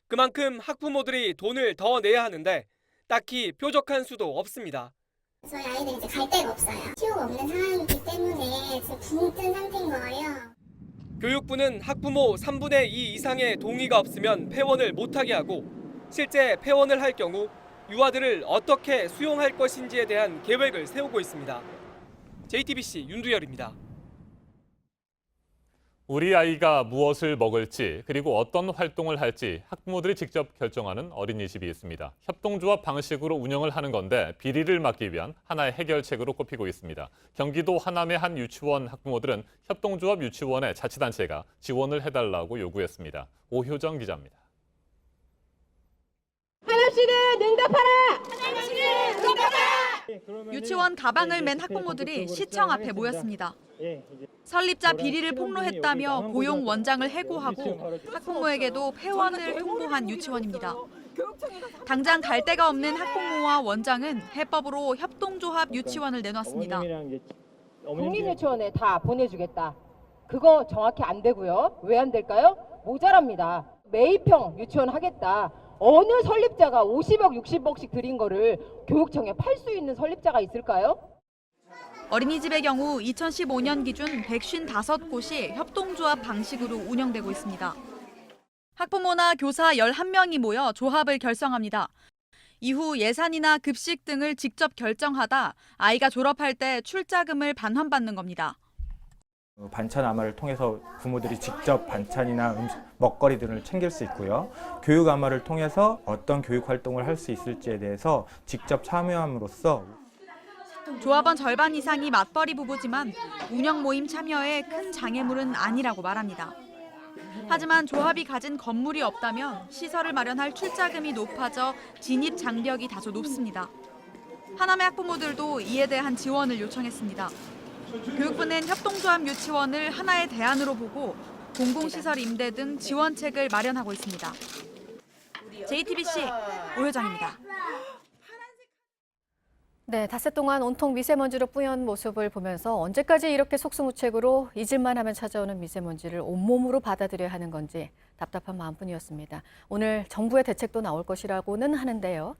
그만큼 학부모들이 돈을 더 내야 하는데 딱히 뾰족한 수도 없습니다.
저희 아이들 이제 갈 데가 없어요. 치료가 없는 상황이기 때문에 지금 붕 뜬 상태인 거예요.
교육부는 학부모 3분의 2 이상의 동의가 없으면 폐원을 못하게 하고 실제 폐원을 할 경우 유아들을 어떻게 수용할 것인지에 대한 계획을 세우고 있습니다. JTBC 윤두열입니다.
우리 아이가 무엇을 먹을지 그리고 어떤 활동을 할지 학부모들이 직접 결정하는 어린이집이 있습니다. 협동조합 방식으로 운영을 하는 건데 비리를 막기 위한 하나의 해결책으로 꼽히고 있습니다. 경기도 하남의 한 유치원 학부모들은 협동조합 유치원의 자치단체가 지원을 해달라고 요구했습니다. 오효정 기자입니다.
하남시는 응답하라! 하남시는 응답하라!
유치원 가방을 맨 학부모들이 시청 앞에 모였습니다. 설립자 비리를 폭로했다며 고용 원장을 해고하고 학부모에게도 폐원을 통보한 유치원입니다. 당장 갈 데가 없는 학부모와 원장은 해법으로 협동조합 유치원을 내놨습니다.
국립유치원에 다 보내주겠다. 그거 정확히 안 되고요. 왜 안 될까요? 모자랍니다. 매입형 유치원 하겠다. 어느 설립자가 50억, 60억씩 들인 거를 교육청에 팔 수 있는 설립자가 있을까요?
어린이집의 경우 2015년 기준 155곳이 협동조합 방식으로 운영되고 있습니다. 학부모나 교사 11명이 모여 조합을 결성합니다. 이후 예산이나 급식 등을 직접 결정하다 아이가 졸업할 때 출자금을 반환받는 겁니다.
반찬 아마를 통해서 부모들이 직접 반찬이나 먹거리 등을 챙길 수 있고요. 교육 아마를 통해서 어떤 교육 활동을 할 수 있을지에 대해서 직접 참여함으로써
조합원 절반 이상이 맞벌이 부부지만 운영 모임 참여에 큰 장애물은 아니라고 말합니다. 하지만 조합이 가진 건물이 없다면 시설을 마련할 출자금이 높아져 진입 장벽이 다소 높습니다. 하남의 학부모들도 이에 대한 지원을 요청했습니다. 교육부는 협동조합 유치원을 하나의 대안으로 보고 공공시설 임대 등 지원책을 마련하고 있습니다. JTBC 오효정입니다.
네, 닷새 동안 온통 미세먼지로 뿌연 모습을 보면서 언제까지 이렇게 속수무책으로 잊을만 하면 찾아오는 미세먼지를 온몸으로 받아들여야 하는 건지 답답한 마음뿐이었습니다. 오늘 정부의 대책도 나올 것이라고는 하는데요.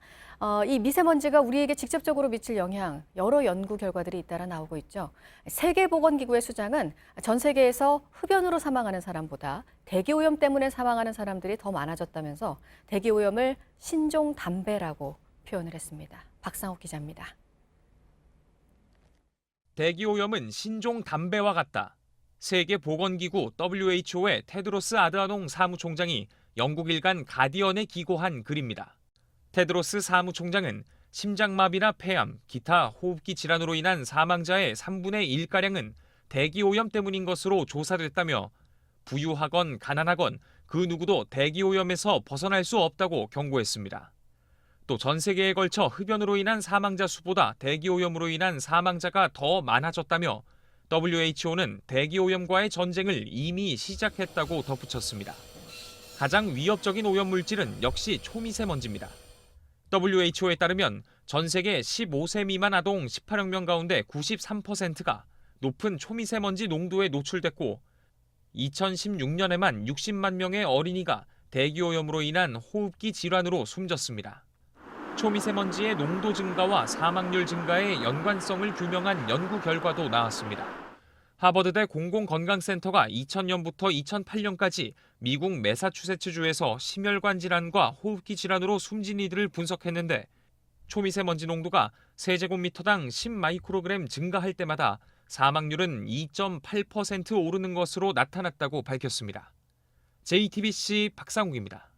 이 미세먼지가 우리에게 직접적으로 미칠 영향, 여러 연구 결과들이 잇따라 나오고 있죠. 세계보건기구의 수장은 전 세계에서 흡연으로 사망하는 사람보다 대기오염 때문에 사망하는 사람들이 더 많아졌다면서 대기오염을 신종담배라고 표현을 했습니다. 박상욱 기자입니다.
대기오염은 신종 담배와 같다. 세계보건기구 WHO의 테드로스 아드하놈 사무총장이 영국 일간 가디언에 기고한 글입니다. 테드로스 사무총장은 심장마비나 폐암, 기타 호흡기 질환으로 인한 사망자의 3분의 1가량은 대기오염 때문인 것으로 조사됐다며 부유하건 가난하건 그 누구도 대기오염에서 벗어날 수 없다고 경고했습니다. 또 전 세계에 걸쳐 흡연으로 인한 사망자 수보다 대기오염으로 인한 사망자가 더 많아졌다며 WHO는 대기오염과의 전쟁을 이미 시작했다고 덧붙였습니다. 가장 위협적인 오염물질은 역시 초미세먼지입니다. WHO에 따르면 전 세계 15세 미만 아동 18억 명 가운데 93%가 높은 초미세먼지 농도에 노출됐고 2016년에만 60만 명의 어린이가 대기오염으로 인한 호흡기 질환으로 숨졌습니다. 초미세먼지의 농도 증가와 사망률 증가의 연관성을 규명한 연구 결과도 나왔습니다. 하버드대 공공건강센터가 2000년부터 2008년까지 미국 매사추세츠주에서 심혈관 질환과 호흡기 질환으로 숨진 이들을 분석했는데 초미세먼지 농도가 세제곱미터당 10마이크로그램 증가할 때마다 사망률은 2.8% 오르는 것으로 나타났다고 밝혔습니다. JTBC 박상욱입니다.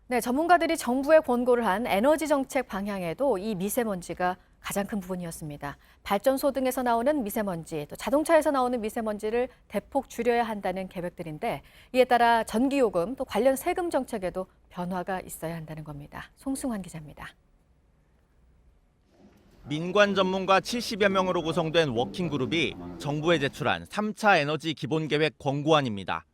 네, 전문가들이 정부에 권고를 한 에너지 정책 방향에도 이 미세먼지가 가장 큰 부분이었습니다. 발전소 등에서 나오는 미세먼지, 또 자동차에서 나오는 미세먼지를 대폭 줄여야 한다는 계획들인데 이에 따라 전기요금, 또 관련 세금 정책에도 변화가 있어야 한다는 겁니다. 송승환 기자입니다.
민관 전문가 70여 명으로 구성된 워킹그룹이 정부에 제출한 3차 에너지 기본계획 권고안입니다.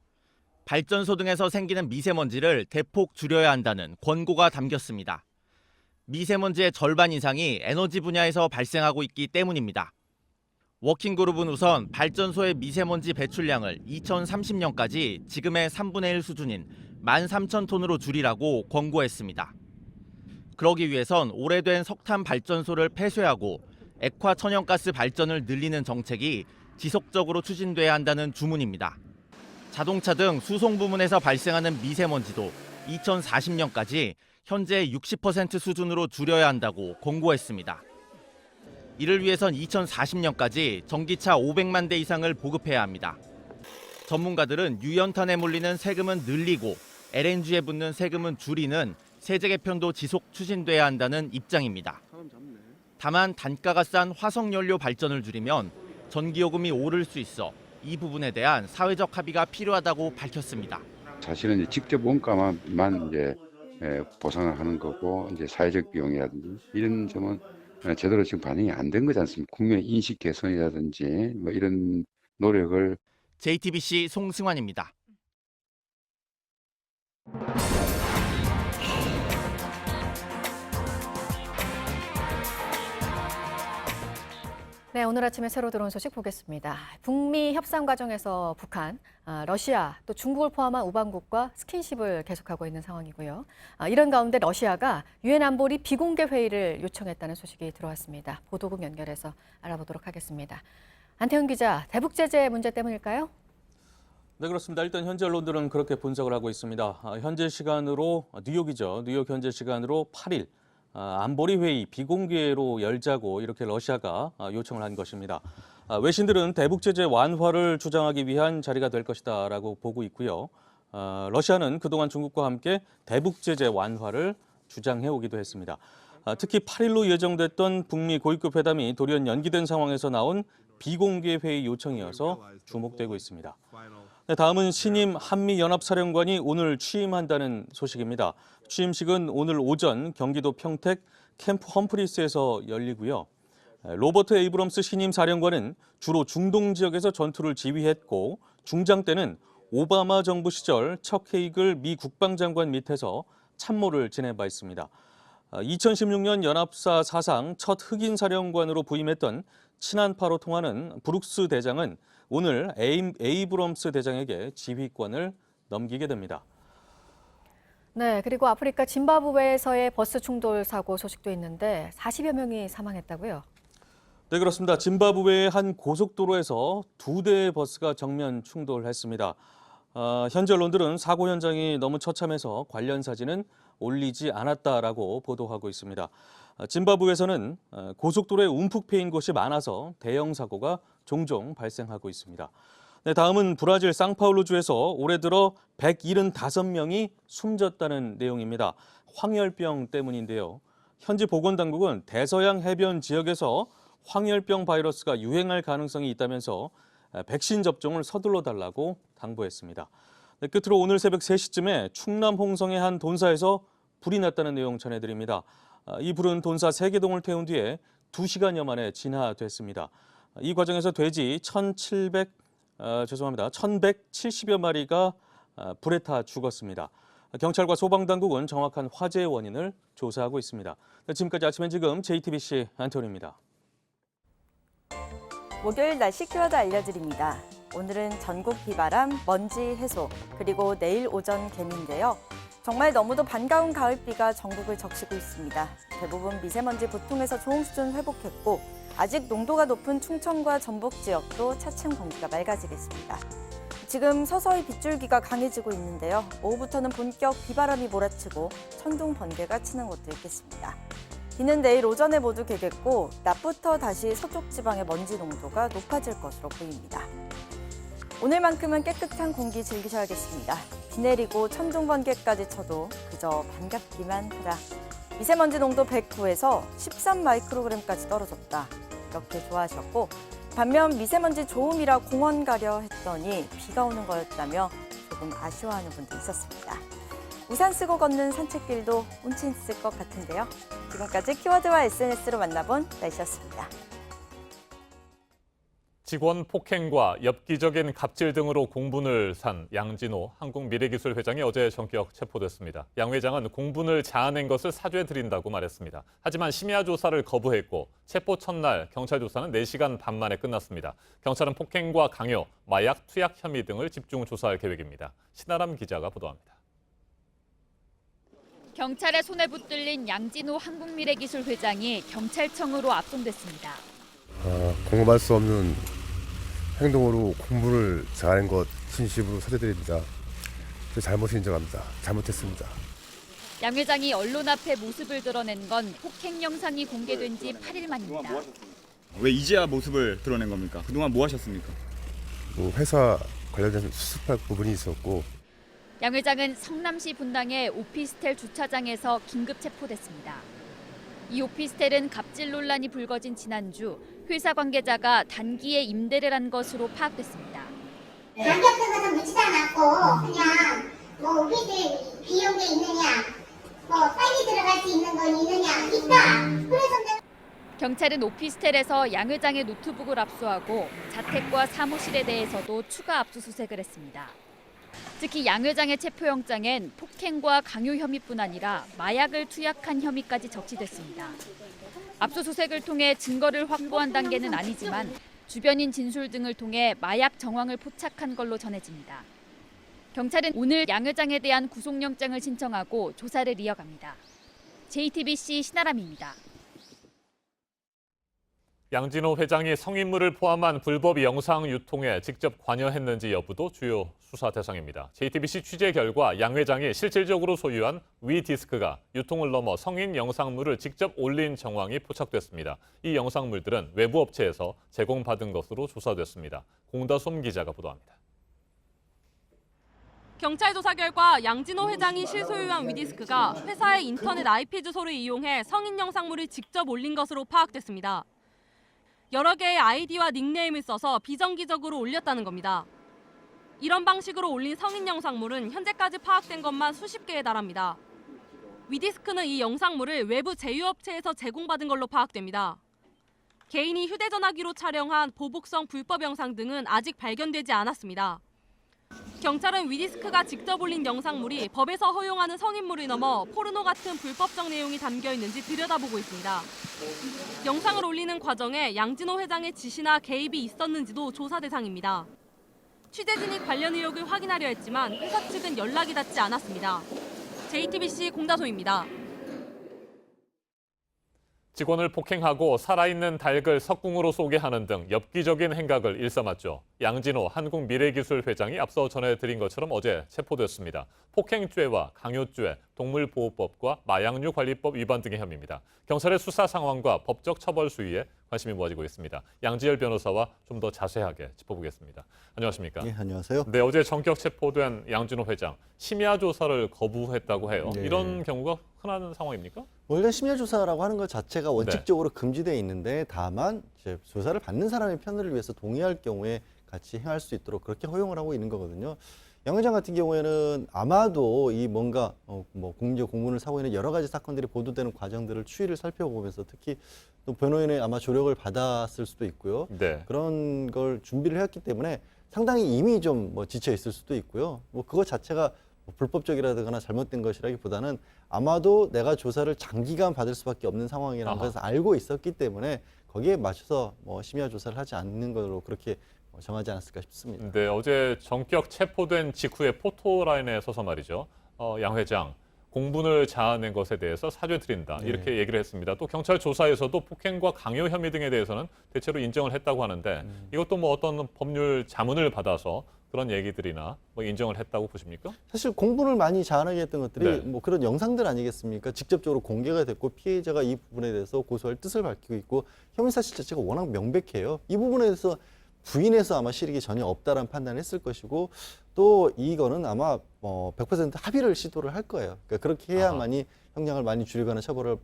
발전소 등에서 생기는 미세먼지를 대폭 줄여야 한다는 권고가 담겼습니다. 미세먼지의 절반 이상이 에너지 분야에서 발생하고 있기 때문입니다. 워킹그룹은 우선 발전소의 미세먼지 배출량을 2030년까지 지금의 3분의 1 수준인 13,000톤으로 줄이라고 권고했습니다. 그러기 위해선 오래된 석탄 발전소를 폐쇄하고 액화 천연가스 발전을 늘리는 정책이 지속적으로 추진돼야 한다는 주문입니다. 자동차 등 수송 부문에서 발생하는 미세먼지도 2040년까지 현재 60% 수준으로 줄여야 한다고 권고했습니다. 이를 위해선 2040년까지 전기차 500만 대 이상을 보급해야 합니다. 전문가들은 유연탄에 물리는 세금은 늘리고 LNG에 붙는 세금은 줄이는 세제 개편도 지속 추진돼야 한다는 입장입니다. 다만 단가가 싼 화석연료 발전을 줄이면 전기요금이 오를 수 있어 이 부분에 대한 사회적 합의가 필요하다고 밝혔습니다.
사실은 이제 직접 원가만 이제 보상을 하는 거고 이제 사회적 비용이라든지 이런 점은 제대로 지금 반영이 안 된 거지 않습니까? 국민의 인식 개선이라든지 뭐 이런 노력을.
JTBC 송승환입니다.
네, 오늘 아침에 새로 들어온 소식 보겠습니다. 북미 협상 과정에서 북한, 러시아, 또 중국을 포함한 우방국과 스킨십을 계속하고 있는 상황이고요. 이런 가운데 러시아가 유엔 안보리 비공개 회의를 요청했다는 소식이 들어왔습니다. 보도국 연결해서 알아보도록 하겠습니다. 안태훈 기자, 대북 제재 문제 때문일까요?
네, 그렇습니다. 일단 현지 언론들은 그렇게 분석을 하고 있습니다. 현재 시간으로 뉴욕이죠. 뉴욕 현재 시간으로 8일. 안보리 회의 비공개로 열자고 이렇게 러시아가 요청을 한 것입니다. 외신들은 대북 제재 완화를 주장하기 위한 자리가 될 것이다라고 보고 있고요. 러시아는 그동안 중국과 함께 대북 제재 완화를 주장해 오기도 했습니다. 특히 8일로 예정됐던 북미 고위급 회담이 돌연 연기된 상황에서 나온 비공개 회의 요청이어서 주목되고 있습니다. 네, 다음은 신임 한미연합사령관이 오늘 취임한다는 소식입니다. 취임식은 오늘 오전 경기도 평택 캠프 험프리스에서 열리고요. 로버트 에이브럼스 신임 사령관은 주로 중동 지역에서 전투를 지휘했고 중장 때는 오바마 정부 시절 척 헤이글 미 국방장관 밑에서 참모를 지낸 바 있습니다. 2016년 연합사 사상 첫 흑인 사령관으로 부임했던 친한파로 통하는 브룩스 대장은 오늘 에이브럼스 대장에게 지휘권을 넘기게 됩니다.
네, 그리고 아프리카 짐바브웨에서의 버스 충돌 사고 소식도 있는데 40여 명이 사망했다고요?
네, 그렇습니다. 짐바브웨의 한 고속도로에서 2대의 버스가 정면 충돌했습니다. 현지 언론들은 사고 현장이 너무 처참해서 관련 사진은 올리지 않았다라고 보도하고 있습니다. 짐바브웨에서는 고속도로에 움푹 패인 곳이 많아서 대형 사고가 종종 발생하고 있습니다. 네, 다음은 브라질 상파울루주에서 올해 들어 175명이 숨졌다는 내용입니다. 황열병 때문인데요. 현지 보건당국은 대서양 해변 지역에서 황열병 바이러스가 유행할 가능성이 있다면서 백신 접종을 서둘러 달라고 당부했습니다. 네, 끝으로 오늘 새벽 3시쯤에 충남 홍성의 한 돈사에서 불이 났다는 내용 전해드립니다. 이 불은 돈사 3개동을 태운 뒤에 2시간여 만에 진화됐습니다. 이 과정에서 돼지 1,170여 마리가 불에 타 죽었습니다. 경찰과 소방당국은 정확한 화재의 원인을 조사하고 있습니다. 지금까지 아침 지금 JTBC 안태훈입니다.
목요일 날씨 키워드 알려드립니다. 오늘은 전국 비바람, 먼지 해소, 그리고 내일 오전 개미인데요. 정말 너무도 반가운 가을비가 전국을 적시고 있습니다. 대부분 미세먼지 보통에서 좋은 수준 회복했고 아직 농도가 높은 충청과 전북 지역도 차츰 공기가 맑아지겠습니다. 지금 서서히 빗줄기가 강해지고 있는데요. 오후부터는 본격 비바람이 몰아치고 천둥 번개가 치는 곳도 있겠습니다. 비는 내일 오전에 모두 개겠고 낮부터 다시 서쪽 지방의 먼지 농도가 높아질 것으로 보입니다. 오늘만큼은 깨끗한 공기 즐기셔야겠습니다. 비 내리고 천둥 번개까지 쳐도 그저 반갑기만 하라. 미세먼지 농도 109에서 13 마이크로그램까지 떨어졌다. 이렇게 좋아하셨고 반면 미세먼지 좋음이라 공원 가려 했더니 비가 오는 거였다며 조금 아쉬워하는 분도 있었습니다. 우산 쓰고 걷는 산책길도 운치 있을 것 같은데요. 지금까지 키워드와 SNS로 만나본 날씨였습니다.
직원 폭행과 엽기적인 갑질 등으로 공분을 산 양진호 한국미래기술회장이 어제 전격 체포됐습니다. 양 회장은 공분을 자아낸 것을 사죄드린다고 말했습니다. 하지만 심야 조사를 거부했고 체포 첫날 경찰 조사는 4시간 반 만에 끝났습니다. 경찰은 폭행과 강요, 마약, 투약 혐의 등을 집중 조사할 계획입니다. 신아람 기자가 보도합니다.
경찰의 손에 붙들린 양진호 한국미래기술회장이 경찰청으로 압송됐습니다.
공감할 수 없는 행동으로 공분을 자아낸 것 진심으로 사죄드립니다. 제 잘못을 인정합니다. 잘못했습니다.
양 회장이 언론 앞에 모습을 드러낸 건 폭행 영상이 공개된 지 8일 만입니다.
왜 이제야 모습을 드러낸 겁니까? 그동안 뭐 하셨습니까?
회사 관련된 수습할 부분이 있었고
양 회장은 성남시 분당의 오피스텔 주차장에서 긴급 체포됐습니다. 이 오피스텔은 갑질 논란이 불거진 지난주 회사 관계자가 단기에 임대를 한 것으로 파악됐습니다.
가격표가 더 묻지도 않았고 그냥 뭐 오피스텔 비용이 있느냐, 뭐 빨리 들어갈 수 있는 건 있느냐, 있다. 그래서
경찰은 오피스텔에서 양 회장의 노트북을 압수하고 자택과 사무실에 대해서도 추가 압수수색을 했습니다. 특히 양 회장의 체포영장엔 폭행과 강요 혐의뿐 아니라 마약을 투약한 혐의까지 적시됐습니다. 압수수색을 통해 증거를 확보한 단계는 아니지만 주변인 진술 등을 통해 마약 정황을 포착한 걸로 전해집니다. 경찰은 오늘 양 회장에 대한 구속영장을 신청하고 조사를 이어갑니다. JTBC 신아람입니다.
양진호 회장이 성인물을 포함한 불법 영상 유통에 직접 관여했는지 여부도 주요 수사 대상입니다. JTBC 취재 결과 양 회장이 실질적으로 소유한 위디스크가 유통을 넘어 성인 영상물을 직접 올린 정황이 포착됐습니다. 이 영상물들은 외부 업체에서 제공받은 것으로 조사됐습니다. 공다솜 기자가 보도합니다.
경찰 조사 결과 양진호 회장이 실소유한 위디스크가 회사의 인터넷 IP 주소를 이용해 성인 영상물을 직접 올린 것으로 파악됐습니다. 여러 개의 아이디와 닉네임을 써서 비정기적으로 올렸다는 겁니다. 이런 방식으로 올린 성인 영상물은 현재까지 파악된 것만 수십 개에 달합니다. 위디스크는 이 영상물을 외부 제휴업체에서 제공받은 걸로 파악됩니다. 개인이 휴대전화기로 촬영한 보복성 불법 영상 등은 아직 발견되지 않았습니다. 경찰은 위디스크가 직접 올린 영상물이 법에서 허용하는 성인물을 넘어 포르노 같은 불법적 내용이 담겨 있는지 들여다보고 있습니다. 영상을 올리는 과정에 양진호 회장의 지시나 개입이 있었는지도 조사 대상입니다. 취재진이 관련 의혹을 확인하려 했지만 회사 측은 연락이 닿지 않았습니다. JTBC 공다솜입니다.
직원을 폭행하고 살아있는 닭을 석궁으로 쏘게 하는 등 엽기적인 행각을 일삼았죠. 양진호 한국미래기술 회장이 앞서 전해드린 것처럼 어제 체포됐습니다. 폭행죄와 강요죄, 동물보호법과 마약류 관리법 위반 등의 혐의입니다. 경찰의 수사 상황과 법적 처벌 수위에 관심이 모아지고 있습니다. 양지열 변호사와 좀 더 자세하게 짚어보겠습니다. 안녕하십니까?
네, 안녕하세요.
네, 어제 전격 체포된 양진호 회장, 심야 조사를 거부했다고 해요.
네.
이런 경우가 흔한 상황입니까?
원래 심야 조사라고 하는 것 자체가 원칙적으로 금지되어 있는데 다만 이제 조사를 받는 사람의 편의를 위해서 동의할 경우에 같이 행할 수 있도록 그렇게 허용을 하고 있는 거거든요. 양 회장 같은 경우에는 아마도 이 뭔가 뭐 공무적 공문을 사고 있는 여러 가지 사건들이 보도되는 과정들을 추이를 살펴보면서 특히 또 변호인의 아마 조력을 받았을 수도 있고요.
네.
그런 걸 준비를 했기 때문에 상당히 이미 좀 뭐 지쳐 있을 수도 있고요. 뭐 그것 자체가 뭐 불법적이라거나 잘못된 것이라기보다는 아마도 내가 조사를 장기간 받을 수밖에 없는 상황이라는 것을 알고 있었기 때문에 거기에 맞춰서 뭐 심야 조사를 하지 않는 걸로 그렇게 정하지 않았을까 싶습니다.
네, 어제 전격 체포된 직후에 포토라인에 서서 말이죠. 양 회장, 공분을 자아낸 것에 대해서 사죄드린다.
네.
이렇게 얘기를 했습니다. 또 경찰 조사에서도 폭행과 강요 혐의 등에 대해서는 대체로 인정을 했다고 하는데 이것도 뭐 어떤 법률 자문을 받아서 그런 얘기들이나 뭐 인정을 했다고 보십니까?
사실 공분을 많이 자아내게 했던 것들이
네.
뭐 그런 영상들 아니겠습니까? 직접적으로 공개가 됐고 피해자가 이 부분에 대해서 고소할 뜻을 밝히고 있고 혐의 사실 자체가 워낙 명백해요. 이 부분에 대해서 부인해서 아마 실익이 전혀 없다라는 판단을 했을 것이고 또 이거는 아마 100% 합의를 시도를 할 거예요. 그러니까 그렇게 해야만이 형량을 많이 줄이거나 처벌을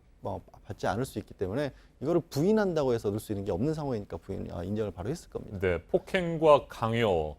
받지 않을 수 있기 때문에 이거를 부인한다고 해서 얻을 수 있는 게 없는 상황이니까 인정을 바로 했을 겁니다.
네, 폭행과 강요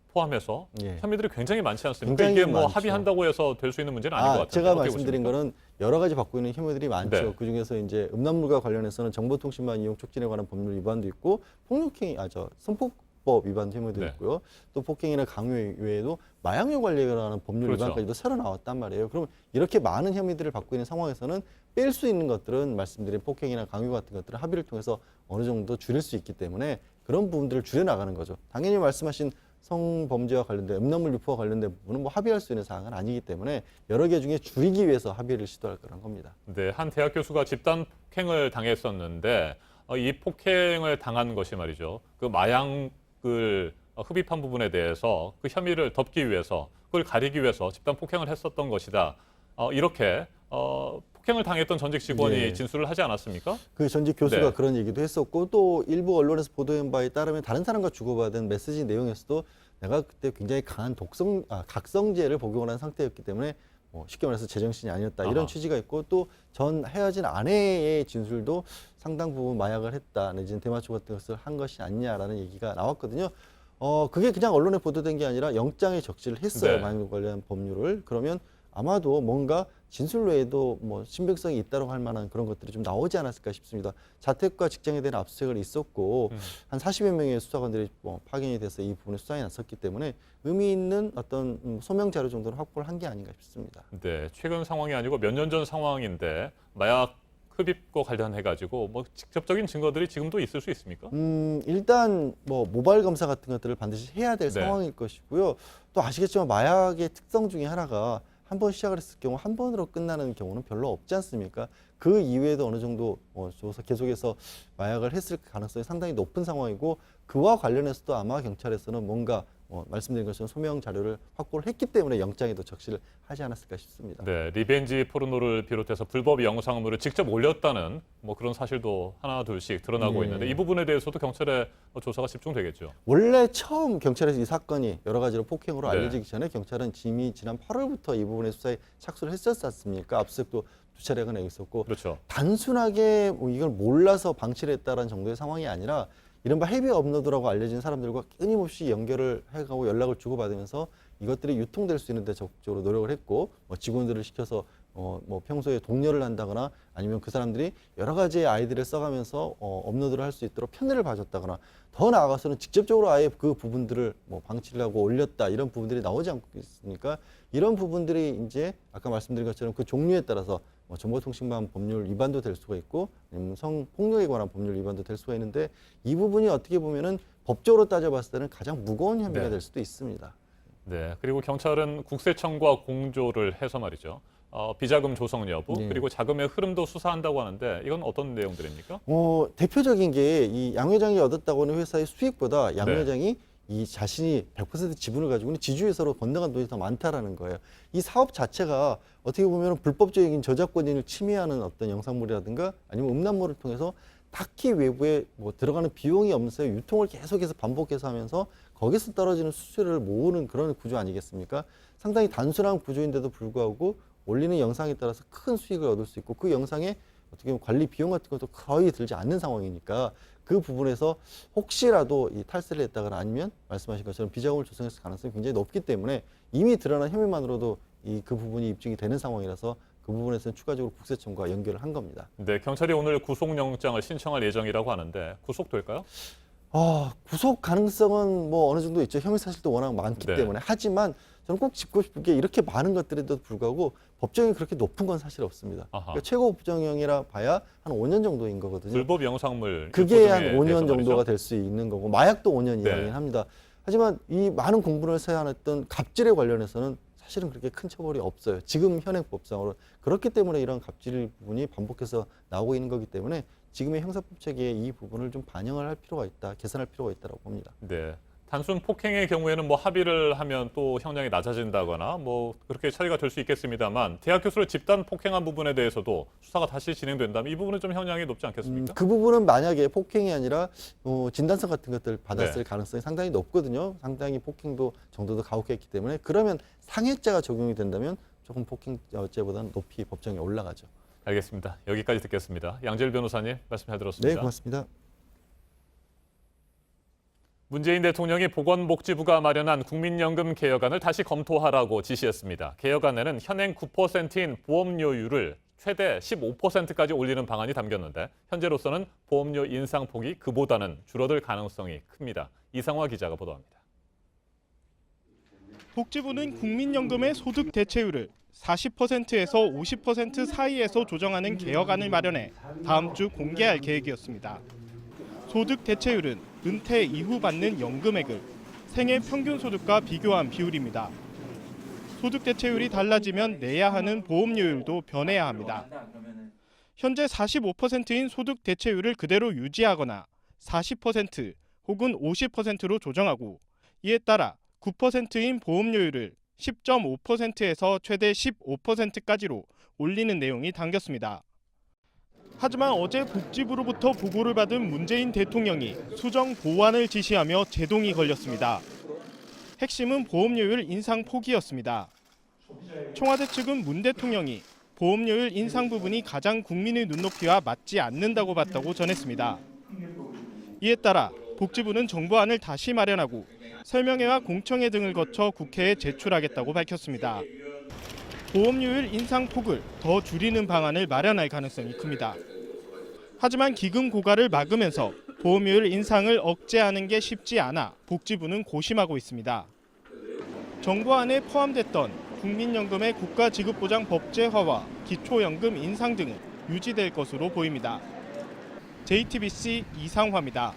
포함해서 혐의들이 굉장히 많지 않습니까?
굉장히
이게 뭐
많죠.
합의한다고 해서 될 수 있는 문제는 아닌 것 같아요.
제가 말씀드린 거는 여러 가지 받고 있는 혐의들이 많죠.
네.
그중에서 이제 음란물과 관련해서는 정보통신망 이용 촉진에 관한 법률 위반도 있고 폭력행위, 성폭법 위반 혐의도
네.
있고요. 또 폭행이나 강요 외에도 마약류 관리에 관한 법률
그렇죠.
위반까지도 새로 나왔단 말이에요. 그럼 이렇게 많은 혐의들을 받고 있는 상황에서는 뺄 수 있는 것들은 말씀드린 폭행이나 강요 같은 것들을 합의를 통해서 어느 정도 줄일 수 있기 때문에 그런 부분들을 줄여나가는 거죠. 당연히 말씀하신 성범죄와 관련된 음란물 유포와 관련된 부분은 뭐 합의할 수 있는 사항은 아니기 때문에 여러 개 중에 줄이기 위해서 합의를 시도할 거란 겁니다.
네, 한 대학 교수가 집단 폭행을 당했었는데 이 폭행을 당한 것이 말이죠. 그 마약을 흡입한 부분에 대해서 그 혐의를 덮기 위해서 그걸 가리기 위해서 집단 폭행을 했었던 것이다. 이렇게 폭행을 당했던 전직 직원이
네.
진술을 하지 않았습니까?
그 전직 교수가
네.
그런 얘기도 했었고 또 일부 언론에서 보도한 바에 따르면 다른 사람과 주고받은 메시지 내용에서도 내가 그때 굉장히 강한 각성제를 복용을 한 상태였기 때문에 쉽게 말해서 제정신이 아니었다 이런
아하.
취지가 있고 또 전 헤어진 아내의 진술도 상당 부분 마약을 했다 내지는 대마초 같은 것을 한 것이 아니냐라는 얘기가 나왔거든요. 그게 그냥 언론에 보도된 게 아니라 영장에 적시를 했어요.
네.
마약 관련 법률을. 그러면 아마도 뭔가 진술 외에도 뭐 신빙성이 있다고 할 만한 그런 것들이 좀 나오지 않았을까 싶습니다. 자택과 직장에 대한 압수수색을 있었고 한 40여 명의 수사관들이 파견이 돼서 이 부분에 수사에 나섰기 때문에 의미 있는 어떤 소명 자료 정도는 확보를 한 게 아닌가 싶습니다.
네, 최근 상황이 아니고 몇 년 전 상황인데 마약 흡입과 관련해가지고 뭐 직접적인 증거들이 지금도 있을 수 있습니까?
일단 뭐 모바일 검사 같은 것들을 반드시 해야 될
네.
상황일 것이고요. 또 아시겠지만 마약의 특성 중에 하나가 한 번 시작을 했을 경우 한 번으로 끝나는 경우는 별로 없지 않습니까? 그 이외에도 어느 정도 조사 계속해서 마약을 했을 가능성이 상당히 높은 상황이고 그와 관련해서도 아마 경찰에서는 뭔가 말씀드린 것처럼 소명 자료를 확보를 했기 때문에 영장에도 적시를 하지 않았을까 싶습니다.
네, 리벤지 포르노를 비롯해서 불법 영상물을 직접 올렸다는 뭐 그런 사실도 하나 둘씩 드러나고
네.
있는데 이 부분에 대해서도 경찰의 조사가 집중되겠죠.
원래 처음 경찰에서 이 사건이 여러 가지로 폭행으로
네.
알려지기 전에 경찰은 이미 지난 8월부터 이 부분의 수사에 착수를 했었지 않습니까? 압수수색도 2차례가 있었고
그렇죠.
단순하게 이걸 몰라서 방치를 했다는 정도의 상황이 아니라 이른바 헤비 업로드라고 알려진 사람들과 끊임없이 연결을 해가고 연락을 주고받으면서 이것들이 유통될 수 있는데 적극적으로 노력을 했고 직원들을 시켜서 뭐 평소에 독려를 한다거나 아니면 그 사람들이 여러 가지의 아이디를 써가면서 업로드를 할 수 있도록 편의를 봐줬다거나 더 나아가서는 직접적으로 아예 그 부분들을 방치를 하고 올렸다 이런 부분들이 나오지 않고 있으니까 이런 부분들이 이제 아까 말씀드린 것처럼 그 종류에 따라서 정보통신망 법률 위반도 될 수가 있고 아니면 성폭력에 관한 법률 위반도 될 수가 있는데 이 부분이 어떻게 보면은 법적으로 따져봤을 때는 가장 무거운 혐의가
네.
될 수도 있습니다.
네, 그리고 경찰은 국세청과 공조를 해서 말이죠. 비자금 조성 여부
네.
그리고 자금의 흐름도 수사한다고 하는데 이건 어떤 내용들입니까?
대표적인 게 이 양 회장이 얻었다고 하는 회사의 수익보다 양
네.
회장이 이 자신이 100% 지분을 가지고 있는 지주회사로 건너간 돈이 더 많다라는 거예요. 이 사업 자체가 어떻게 보면 불법적인 저작권을 침해하는 어떤 영상물이라든가 아니면 음란물을 통해서 딱히 외부에 들어가는 비용이 없으면서 유통을 계속해서 반복해서 하면서 거기서 떨어지는 수수료를 모으는 그런 구조 아니겠습니까? 상당히 단순한 구조인데도 불구하고 올리는 영상에 따라서 큰 수익을 얻을 수 있고 그 영상에 어떻게 보면 관리 비용 같은 것도 거의 들지 않는 상황이니까 그 부분에서 혹시라도 이 탈세를 했다거나 아니면 말씀하신 것처럼 비자금을 조성했을 가능성이 굉장히 높기 때문에 이미 드러난 혐의만으로도 그 부분이 입증이 되는 상황이라서 그 부분에서는 추가적으로 국세청과 연결을 한 겁니다.
네, 경찰이 오늘 구속영장을 신청할 예정이라고 하는데 구속될까요?
구속 가능성은 어느 정도 있죠. 혐의 사실도 워낙 많기
네.
때문에. 하지만 저는 꼭 짚고 싶은 게 이렇게 많은 것들에도 불구하고 법정이 그렇게 높은 건 사실 없습니다. 그러니까 최고 법정형이라 봐야 한 5년 정도인 거거든요.
불법 영상물
그게 한
유포 등에
5년
대해서
정도가
말이죠.
될 수 있는 거고 마약도 5년
네.
이하긴 합니다. 하지만 이 많은 공분을 세안했던 갑질에 관련해서는 사실은 그렇게 큰 처벌이 없어요. 지금 현행법상으로. 그렇기 때문에 이런 갑질 부분이 반복해서 나오고 있는 거기 때문에 지금의 형사법 체계에 이 부분을 좀 반영을 할 필요가 있다, 개선할 필요가 있다고 봅니다.
네. 단순 폭행의 경우에는 합의를 하면 또 형량이 낮아진다거나 그렇게 처리가 될 수 있겠습니다만 대학 교수를 집단 폭행한 부분에 대해서도 수사가 다시 진행된다면 이 부분은 좀 형량이 높지 않겠습니까?
그 부분은 만약에 폭행이 아니라 진단서 같은 것들 받았을
네.
가능성이 상당히 높거든요. 상당히 폭행도 정도도 가혹했기 때문에 그러면 상해죄가 적용이 된다면 조금 폭행죄보다는 높이 법정에 올라가죠.
알겠습니다. 여기까지 듣겠습니다. 양재일 변호사님 말씀 잘 들었습니다.
네, 고맙습니다.
문재인 대통령이 보건복지부가 마련한 국민연금 개혁안을 다시 검토하라고 지시했습니다. 개혁안에는 현행 9%인 보험료율을 최대 15%까지 올리는 방안이 담겼는데 현재로서는 보험료 인상폭이 그보다는 줄어들 가능성이 큽니다. 이상화 기자가 보도합니다.
복지부는 국민연금의 소득 대체율을 40%에서 50% 사이에서 조정하는 개혁안을 마련해 다음 주 공개할 계획이었습니다. 소득 대체율은 은퇴 이후 받는 연금액을 생애 평균 소득과 비교한 비율입니다. 소득 대체율이 달라지면 내야 하는 보험료율도 변해야 합니다. 현재 45%인 소득 대체율을 그대로 유지하거나 40% 혹은 50%로 조정하고 이에 따라 9%인 보험료율을 10.5%에서 최대 15%까지로 올리는 내용이 담겼습니다. 하지만 어제 복지부로부터 보고를 받은 문재인 대통령이 수정 보완을 지시하며 제동이 걸렸습니다. 핵심은 보험료율 인상 포기였습니다. 청와대 측은 문 대통령이 보험료율 인상 부분이 가장 국민의 눈높이와 맞지 않는다고 봤다고 전했습니다. 이에 따라 복지부는 정부안을 다시 마련하고 설명회와 공청회 등을 거쳐 국회에 제출하겠다고 밝혔습니다. 보험료율 인상 폭을 더 줄이는 방안을 마련할 가능성이 큽니다. 하지만 기금 고갈을 막으면서 보험료율 인상을 억제하는 게 쉽지 않아 복지부는 고심하고 있습니다. 정부안에 포함됐던 국민연금의 국가지급보장 법제화와 기초연금 인상 등은 유지될 것으로 보입니다. JTBC 이상화입니다.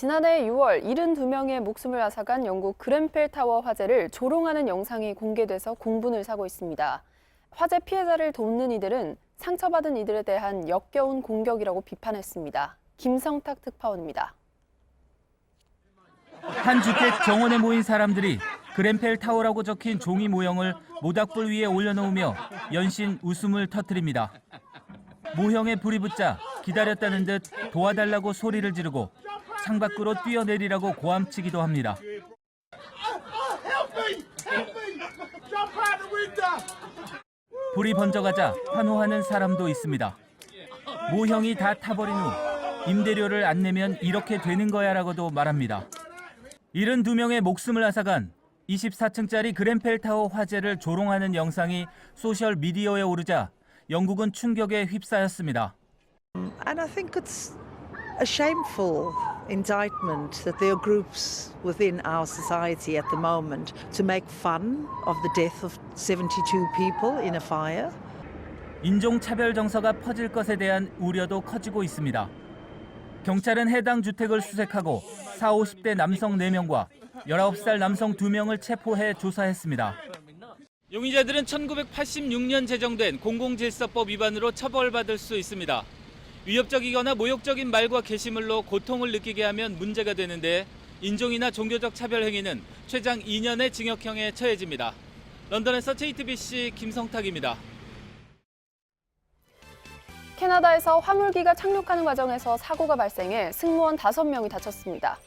지난해 6월 72명의 목숨을 앗아간 영국 그렌펠 타워 화재를 조롱하는 영상이 공개돼서 공분을 사고 있습니다. 화재 피해자를 돕는 이들은 상처받은 이들에 대한 역겨운 공격이라고 비판했습니다. 김성탁 특파원입니다.
한 주택 정원에 모인 사람들이 그렌펠 타워라고 적힌 종이 모형을 모닥불 위에 올려놓으며 연신 웃음을 터뜨립니다. 모형에 불이 붙자 기다렸다는 듯 도와달라고 소리를 지르고 창밖으로 뛰어내리라고 고함치기도 합니다. 불이 번져가자 환호하는 사람도 있습니다. 모형이 다 타버린 후 임대료를 안 내면 이렇게 되는 거야라고도 말합니다. 72명의 목숨을 앗아간 24층짜리 그렌펠 타워 화재를 조롱하는 영상이 소셜 미디어에 오르자 영국은 충격에 휩싸였습니다.
And I think it's a shameful indictment that there are groups within our society at the moment to make fun of the death of 72 people in a fire.
인종차별 정서가 퍼질 것에 대한 우려도 커지고 있습니다. 경찰은 해당 주택을 수색하고 40, 50대 남성 4명과 19살 남성 2명을 체포해 조사했습니다. 용의자들은 1986년 제정된 공공질서법 위반으로 처벌받을 수 있습니다. 위협적이거나 모욕적인 말과 게시물로 고통을 느끼게 하면 문제가 되는데 인종이나 종교적 차별 행위는 최장 2년의 징역형에 처해집니다. 런던에서 JTBC 김성탁입니다.
캐나다에서 화물기가 착륙하는 과정에서 사고가 발생해 승무원 5명이 다쳤습니다.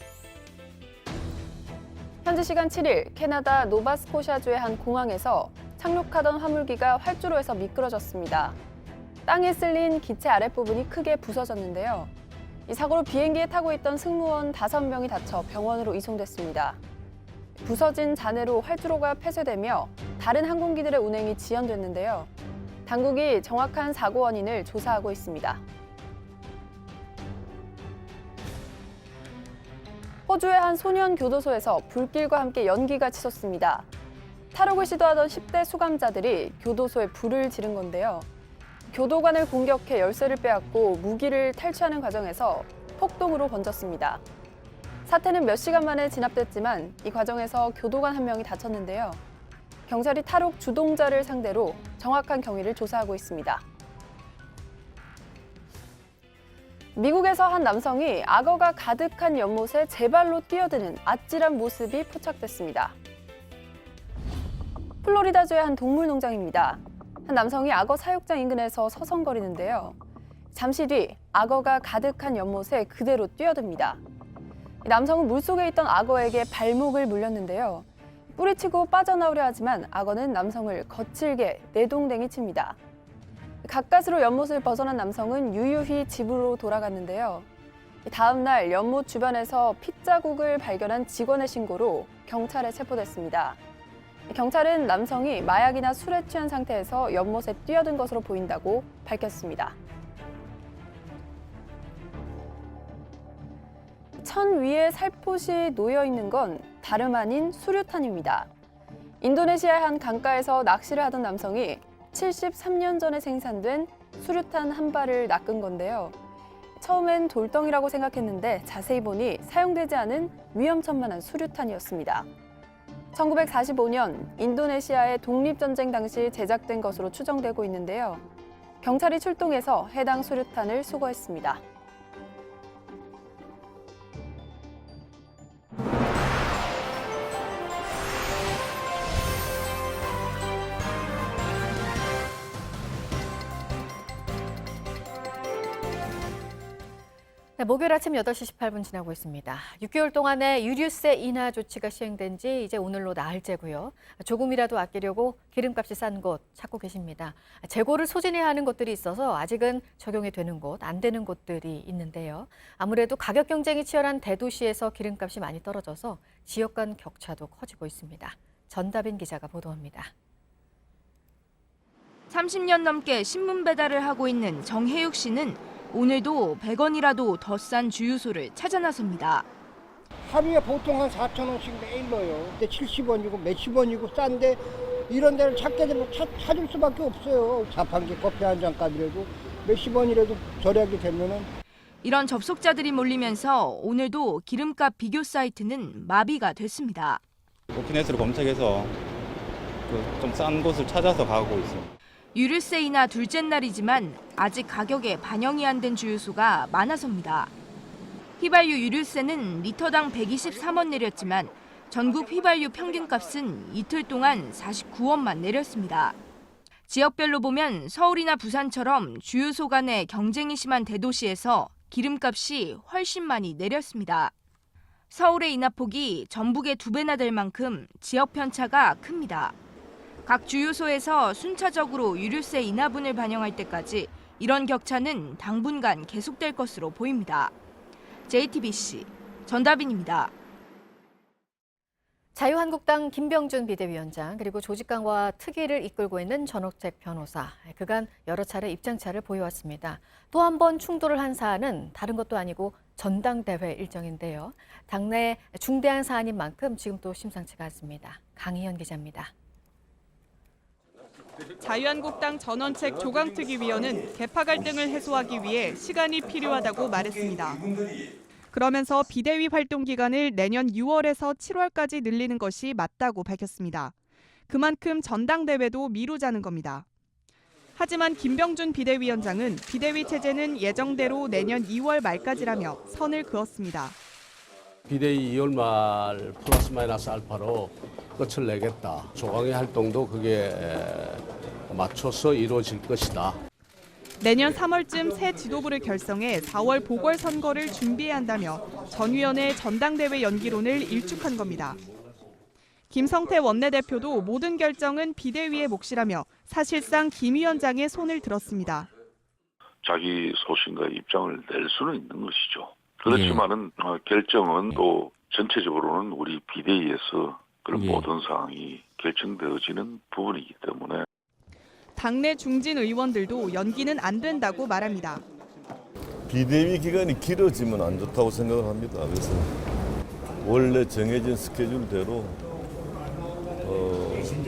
현지 시간 7일 캐나다 노바스코샤주의 한 공항에서 착륙하던 화물기가 활주로에서 미끄러졌습니다. 땅에 쓸린 기체 아랫부분이 크게 부서졌는데요. 이 사고로 비행기에 타고 있던 승무원 5명이 다쳐 병원으로 이송됐습니다. 부서진 잔해로 활주로가 폐쇄되며 다른 항공기들의 운행이 지연됐는데요. 당국이 정확한 사고 원인을 조사하고 있습니다. 호주의 한 소년 교도소에서 불길과 함께 연기가 치솟습니다. 탈옥을 시도하던 10대 수감자들이 교도소에 불을 지른 건데요. 교도관을 공격해 열쇠를 빼앗고 무기를 탈취하는 과정에서 폭동으로 번졌습니다. 사태는 몇 시간 만에 진압됐지만 이 과정에서 교도관 1명이 다쳤는데요. 경찰이 탈옥 주동자를 상대로 정확한 경위를 조사하고 있습니다. 미국에서 한 남성이 악어가 가득한 연못에 제 발로 뛰어드는 아찔한 모습이 포착됐습니다. 플로리다주의 한 동물 농장입니다. 한 남성이 악어 사육장 인근에서 서성거리는데요. 잠시 뒤 악어가 가득한 연못에 그대로 뛰어듭니다. 남성은 물속에 있던 악어에게 발목을 물렸는데요. 뿌리치고 빠져나오려 하지만 악어는 남성을 거칠게 내동댕이 칩니다. 가까스로 연못을 벗어난 남성은 유유히 집으로 돌아갔는데요. 다음 날 연못 주변에서 핏자국을 발견한 직원의 신고로 경찰에 체포됐습니다. 경찰은 남성이 마약이나 술에 취한 상태에서 연못에 뛰어든 것으로 보인다고 밝혔습니다. 천 위에 살포시 놓여 있는 건 다름 아닌 수류탄입니다. 인도네시아의 한 강가에서 낚시를 하던 남성이 73년 전에 생산된 수류탄 한 발을 낚은 건데요. 처음엔 돌덩이라고 생각했는데 자세히 보니 사용되지 않은 위험천만한 수류탄이었습니다. 1945년 인도네시아의 독립전쟁 당시 제작된 것으로 추정되고 있는데요. 경찰이 출동해서 해당 수류탄을 수거했습니다.
네, 목요일 아침 8시 18분 지나고 있습니다. 6개월 동안의 유류세 인하 조치가 시행된 지 이제 오늘로 나흘째고요. 조금이라도 아끼려고 기름값이 싼 곳 찾고 계십니다. 재고를 소진해야 하는 곳들이 있어서 아직은 적용이 되는 곳, 안 되는 곳들이 있는데요. 아무래도 가격 경쟁이 치열한 대도시에서 기름값이 많이 떨어져서 지역 간 격차도 커지고 있습니다. 전다빈 기자가 보도합니다.
30년 넘게 신문 배달을 하고 있는 정혜육 씨는 오늘도 100원이라도 더 싼 주유소를 찾아 나섭니다.
하루에 보통 한 4,000원씩 매일 넣어요. 근데 70원이고 몇십 원이고 싼데 이런 데를 찾게 되면 찾을 수밖에 없어요. 자판기 커피 한 잔 값이라도 몇십 원이라도 절약이 되면은.
이런 접속자들이 몰리면서 오늘도 기름값 비교 사이트는 마비가 됐습니다.
인터넷으로 검색해서 좀 싼 곳을 찾아서 가고 있어요.
유류세 인하 둘째 날이지만 아직 가격에 반영이 안 된 주유소가 많아서입니다. 휘발유 유류세는 리터당 123원 내렸지만 전국 휘발유 평균값은 이틀 동안 49원만 내렸습니다. 지역별로 보면 서울이나 부산처럼 주유소 간의 경쟁이 심한 대도시에서 기름값이 훨씬 많이 내렸습니다. 서울의 인하폭이 전북의 2배나 될 만큼 지역 편차가 큽니다. 각 주유소에서 순차적으로 유류세 인하분을 반영할 때까지 이런 격차는 당분간 계속될 것으로 보입니다. JTBC 전다빈입니다.
자유한국당 김병준 비대위원장 그리고 조직 강화 특위를 이끌고 있는 전옥책 변호사, 그간 여러 차례 입장차를 보여왔습니다. 또 한 번 충돌을 한 사안은 다른 것도 아니고 전당대회 일정인데요. 당내 중대한 사안인 만큼 지금 또 심상치가 않습니다. 강희연 기자입니다.
자유한국당 전원책 조강특위위원은 계파 갈등을 해소하기 위해 시간이 필요하다고 말했습니다. 그러면서 비대위 활동 기간을 내년 6월에서 7월까지 늘리는 것이 맞다고 밝혔습니다. 그만큼 전당대회도 미루자는 겁니다. 하지만 김병준 비대위원장은 비대위 체제는 예정대로 내년 2월 말까지라며 선을 그었습니다.
비대위 2월 말 플러스 마이너스 알파로 끝을 내겠다. 조강의 활동도 그게 맞춰서 이루어질 것이다.
내년 3월쯤 새 지도부를 결성해 4월 보궐선거를 준비해야 한다며 전 위원의 전당대회 연기론을 일축한 겁니다. 김성태 원내대표도 모든 결정은 비대위의 몫이라며 사실상 김 위원장의 손을 들었습니다.
자기 소신과 입장을 낼 수는 있는 것이죠. 그렇지만은 결정은 또 전체적으로는 우리 비대위에서 그런 모든 사항이 결정되어지는 부분이기 때문에
당내 중진 의원들도 연기는 안 된다고 말합니다.
비대위 기간이 길어지면 안 좋다고 생각을 합니다. 그래서 원래 정해진 스케줄대로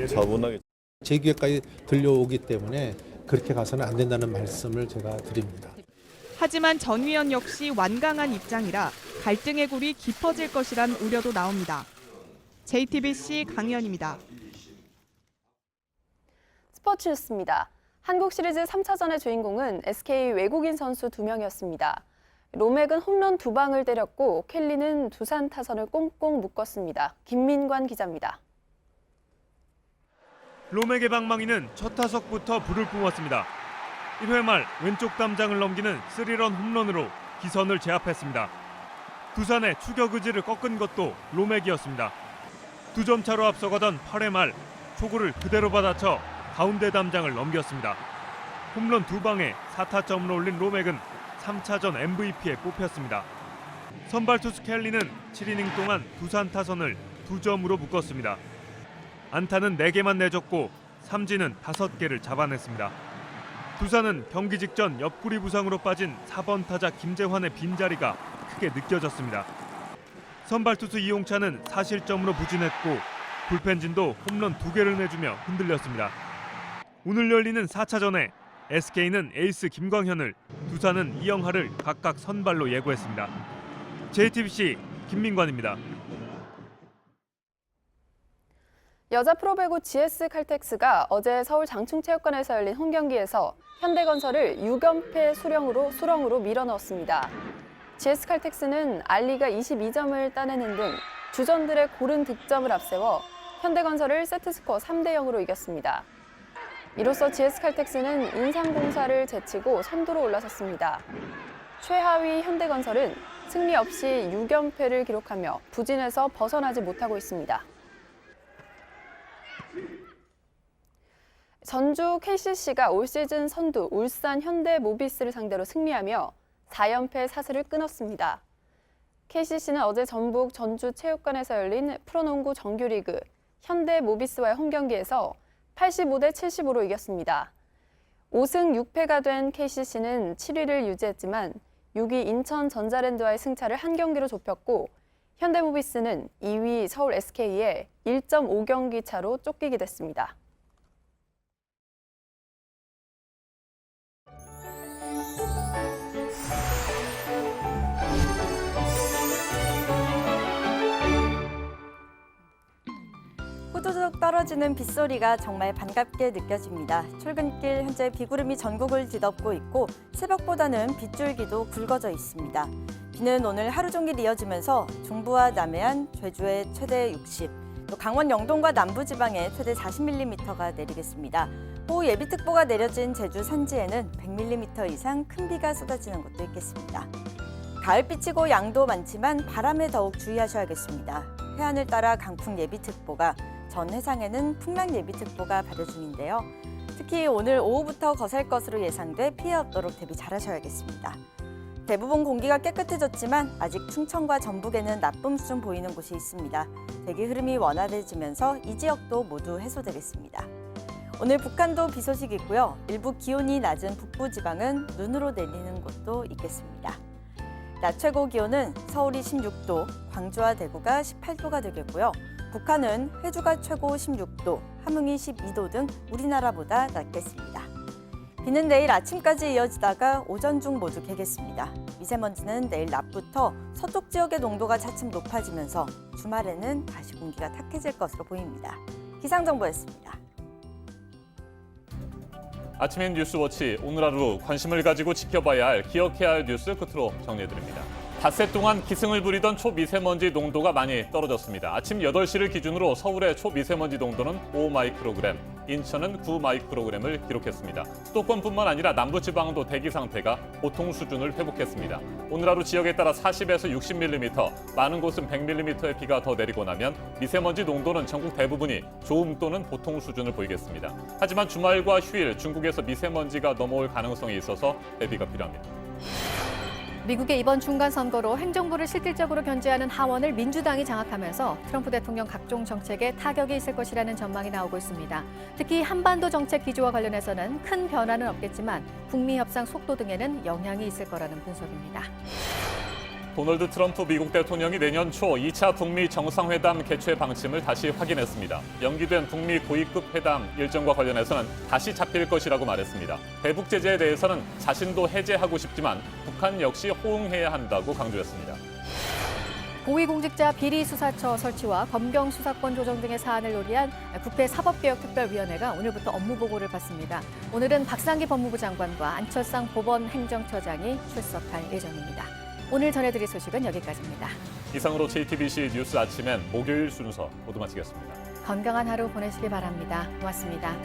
차분하게.
제 귀에까지 들려오기 때문에 그렇게 가서는 안 된다는 말씀을 제가 드립니다.
하지만 전 위원 역시 완강한 입장이라 갈등의 골이 깊어질 것이란 우려도 나옵니다. JTBC 강희연입니다.
스포츠 뉴스입니다. 한국 시리즈 3차전의 주인공은 SK 외국인 선수 2명이었습니다. 로맥은 홈런 2방을 때렸고 켈리는 두산 타선을 꽁꽁 묶었습니다. 김민관 기자입니다.
로맥의 방망이는 첫 타석부터 불을 뿜었습니다. 1회 말 왼쪽 담장을 넘기는 3런 홈런으로 기선을 제압했습니다. 두산의 추격 의지를 꺾은 것도 로맥이었습니다. 2점 차로 앞서가던 8회 말 초구를 그대로 받아쳐 가운데 담장을 넘겼습니다. 홈런 2방에 4타점을 올린 로맥은 3차전 MVP에 뽑혔습니다. 선발 투수 켈리는 7이닝 동안 두산 타선을 2점으로 묶었습니다. 안타는 4개만 내줬고 삼진은 5개를 잡아냈습니다. 두산은 경기 직전 옆구리 부상으로 빠진 4번 타자 김재환의 빈자리가 크게 느껴졌습니다. 선발 투수 이용찬은 4실점으로 부진했고 불펜진도 홈런 2개를 내주며 흔들렸습니다. 오늘 열리는 4차전에 SK는 에이스 김광현을, 두산은 이영하를 각각 선발로 예고했습니다. JTBC 김민관입니다.
여자 프로배구 GS 칼텍스가 어제 서울 장충체육관에서 열린 홈경기에서 현대건설을 6연패 수렁으로 밀어넣었습니다. GS 칼텍스는 알리가 22점을 따내는 등 주전들의 고른 득점을 앞세워 현대건설을 세트스코어 3대0으로 이겼습니다. 이로써 GS 칼텍스는 인삼공사를 제치고 선두로 올라섰습니다. 최하위 현대건설은 승리 없이 6연패를 기록하며 부진에서 벗어나지 못하고 있습니다. 전주 KCC가 올 시즌 선두 울산 현대모비스를 상대로 승리하며 4연패 사슬을 끊었습니다. KCC는 어제 전북 전주체육관에서 열린 프로농구 정규리그 현대모비스와의 홈경기에서 85대 75로 이겼습니다. 5승 6패가 된 KCC는 7위를 유지했지만 6위 인천 전자랜드와의 승차를 한 경기로 좁혔고 현대모비스는 2위 서울 SK에 1.5경기 차로 쫓기게 됐습니다.
후두둑 떨어지는 빗소리가 정말 반갑게 느껴집니다. 출근길 현재 비구름이 전국을 뒤덮고 있고 새벽보다는 빗줄기도 굵어져 있습니다. 비는 오늘 하루 종일 이어지면서 중부와 남해안, 제주에 최대 60, 또 강원 영동과 남부지방에 최대 40mm가 내리겠습니다. 호우 예비특보가 내려진 제주 산지에는 100mm 이상 큰 비가 쏟아지는 곳도 있겠습니다. 가을비치고 양도 많지만 바람에 더욱 주의하셔야겠습니다. 해안을 따라 강풍 예비특보가, 전 해상에는 풍랑 예비특보가 발효 중인데요. 특히 오늘 오후부터 거셀 것으로 예상돼 피해 없도록 대비 잘하셔야겠습니다. 대부분 공기가 깨끗해졌지만 아직 충청과 전북에는 나쁨 수준 보이는 곳이 있습니다. 대기 흐름이 원활해지면서 이 지역도 모두 해소되겠습니다. 오늘 북한도 비 소식이 있고요. 일부 기온이 낮은 북부 지방은 눈으로 내리는 곳도 있겠습니다. 낮 최고 기온은 서울이 16도, 광주와 대구가 18도가 되겠고요. 북한은 회주가 최고 16도, 함흥이 12도 등 우리나라보다 낮겠습니다. 비는 내일 아침까지 이어지다가 오전 중 모두 개겠습니다. 미세먼지는 내일 낮부터 서쪽 지역의 농도가 차츰 높아지면서 주말에는 다시 공기가 탁해질 것으로 보입니다. 기상정보였습니다.
아침엔 뉴스워치, 오늘 하루 관심을 가지고 지켜봐야 할, 기억해야 할 뉴스 끝으로 정리해드립니다. 닷새 동안 기승을 부리던 초미세먼지 농도가 많이 떨어졌습니다. 아침 8시를 기준으로 서울의 초미세먼지 농도는 5마이크로그램, 인천은 9마이크로그램을 기록했습니다. 수도권뿐만 아니라 남부지방도 대기 상태가 보통 수준을 회복했습니다. 오늘 하루 지역에 따라 40에서 60mm, 많은 곳은 100mm의 비가 더 내리고 나면 미세먼지 농도는 전국 대부분이 좋음 또는 보통 수준을 보이겠습니다. 하지만 주말과 휴일 중국에서 미세먼지가 넘어올 가능성이 있어서 대비가 필요합니다.
미국의 이번 중간선거로 행정부를 실질적으로 견제하는 하원을 민주당이 장악하면서 트럼프 대통령 각종 정책에 타격이 있을 것이라는 전망이 나오고 있습니다. 특히 한반도 정책 기조와 관련해서는 큰 변화는 없겠지만 북미 협상 속도 등에는 영향이 있을 거라는 분석입니다.
도널드 트럼프 미국 대통령이 내년 초 2차 북미 정상회담 개최 방침을 다시 확인했습니다. 연기된 북미 고위급 회담 일정과 관련해서는 다시 잡힐 것이라고 말했습니다. 대북 제재에 대해서는 자신도 해제하고 싶지만 북한 역시 호응해야 한다고 강조했습니다.
고위공직자 비리수사처 설치와 검경 수사권 조정 등의 사안을 논의한 국회 사법개혁특별위원회가 오늘부터 업무 보고를 받습니다. 오늘은 박상기 법무부 장관과 안철상 법원행정처장이 출석할 예정입니다. 오늘 전해드릴 소식은 여기까지입니다.
이상으로 JTBC 뉴스 아침엔 목요일 순서 모두 마치겠습니다.
건강한 하루 보내시기 바랍니다. 고맙습니다.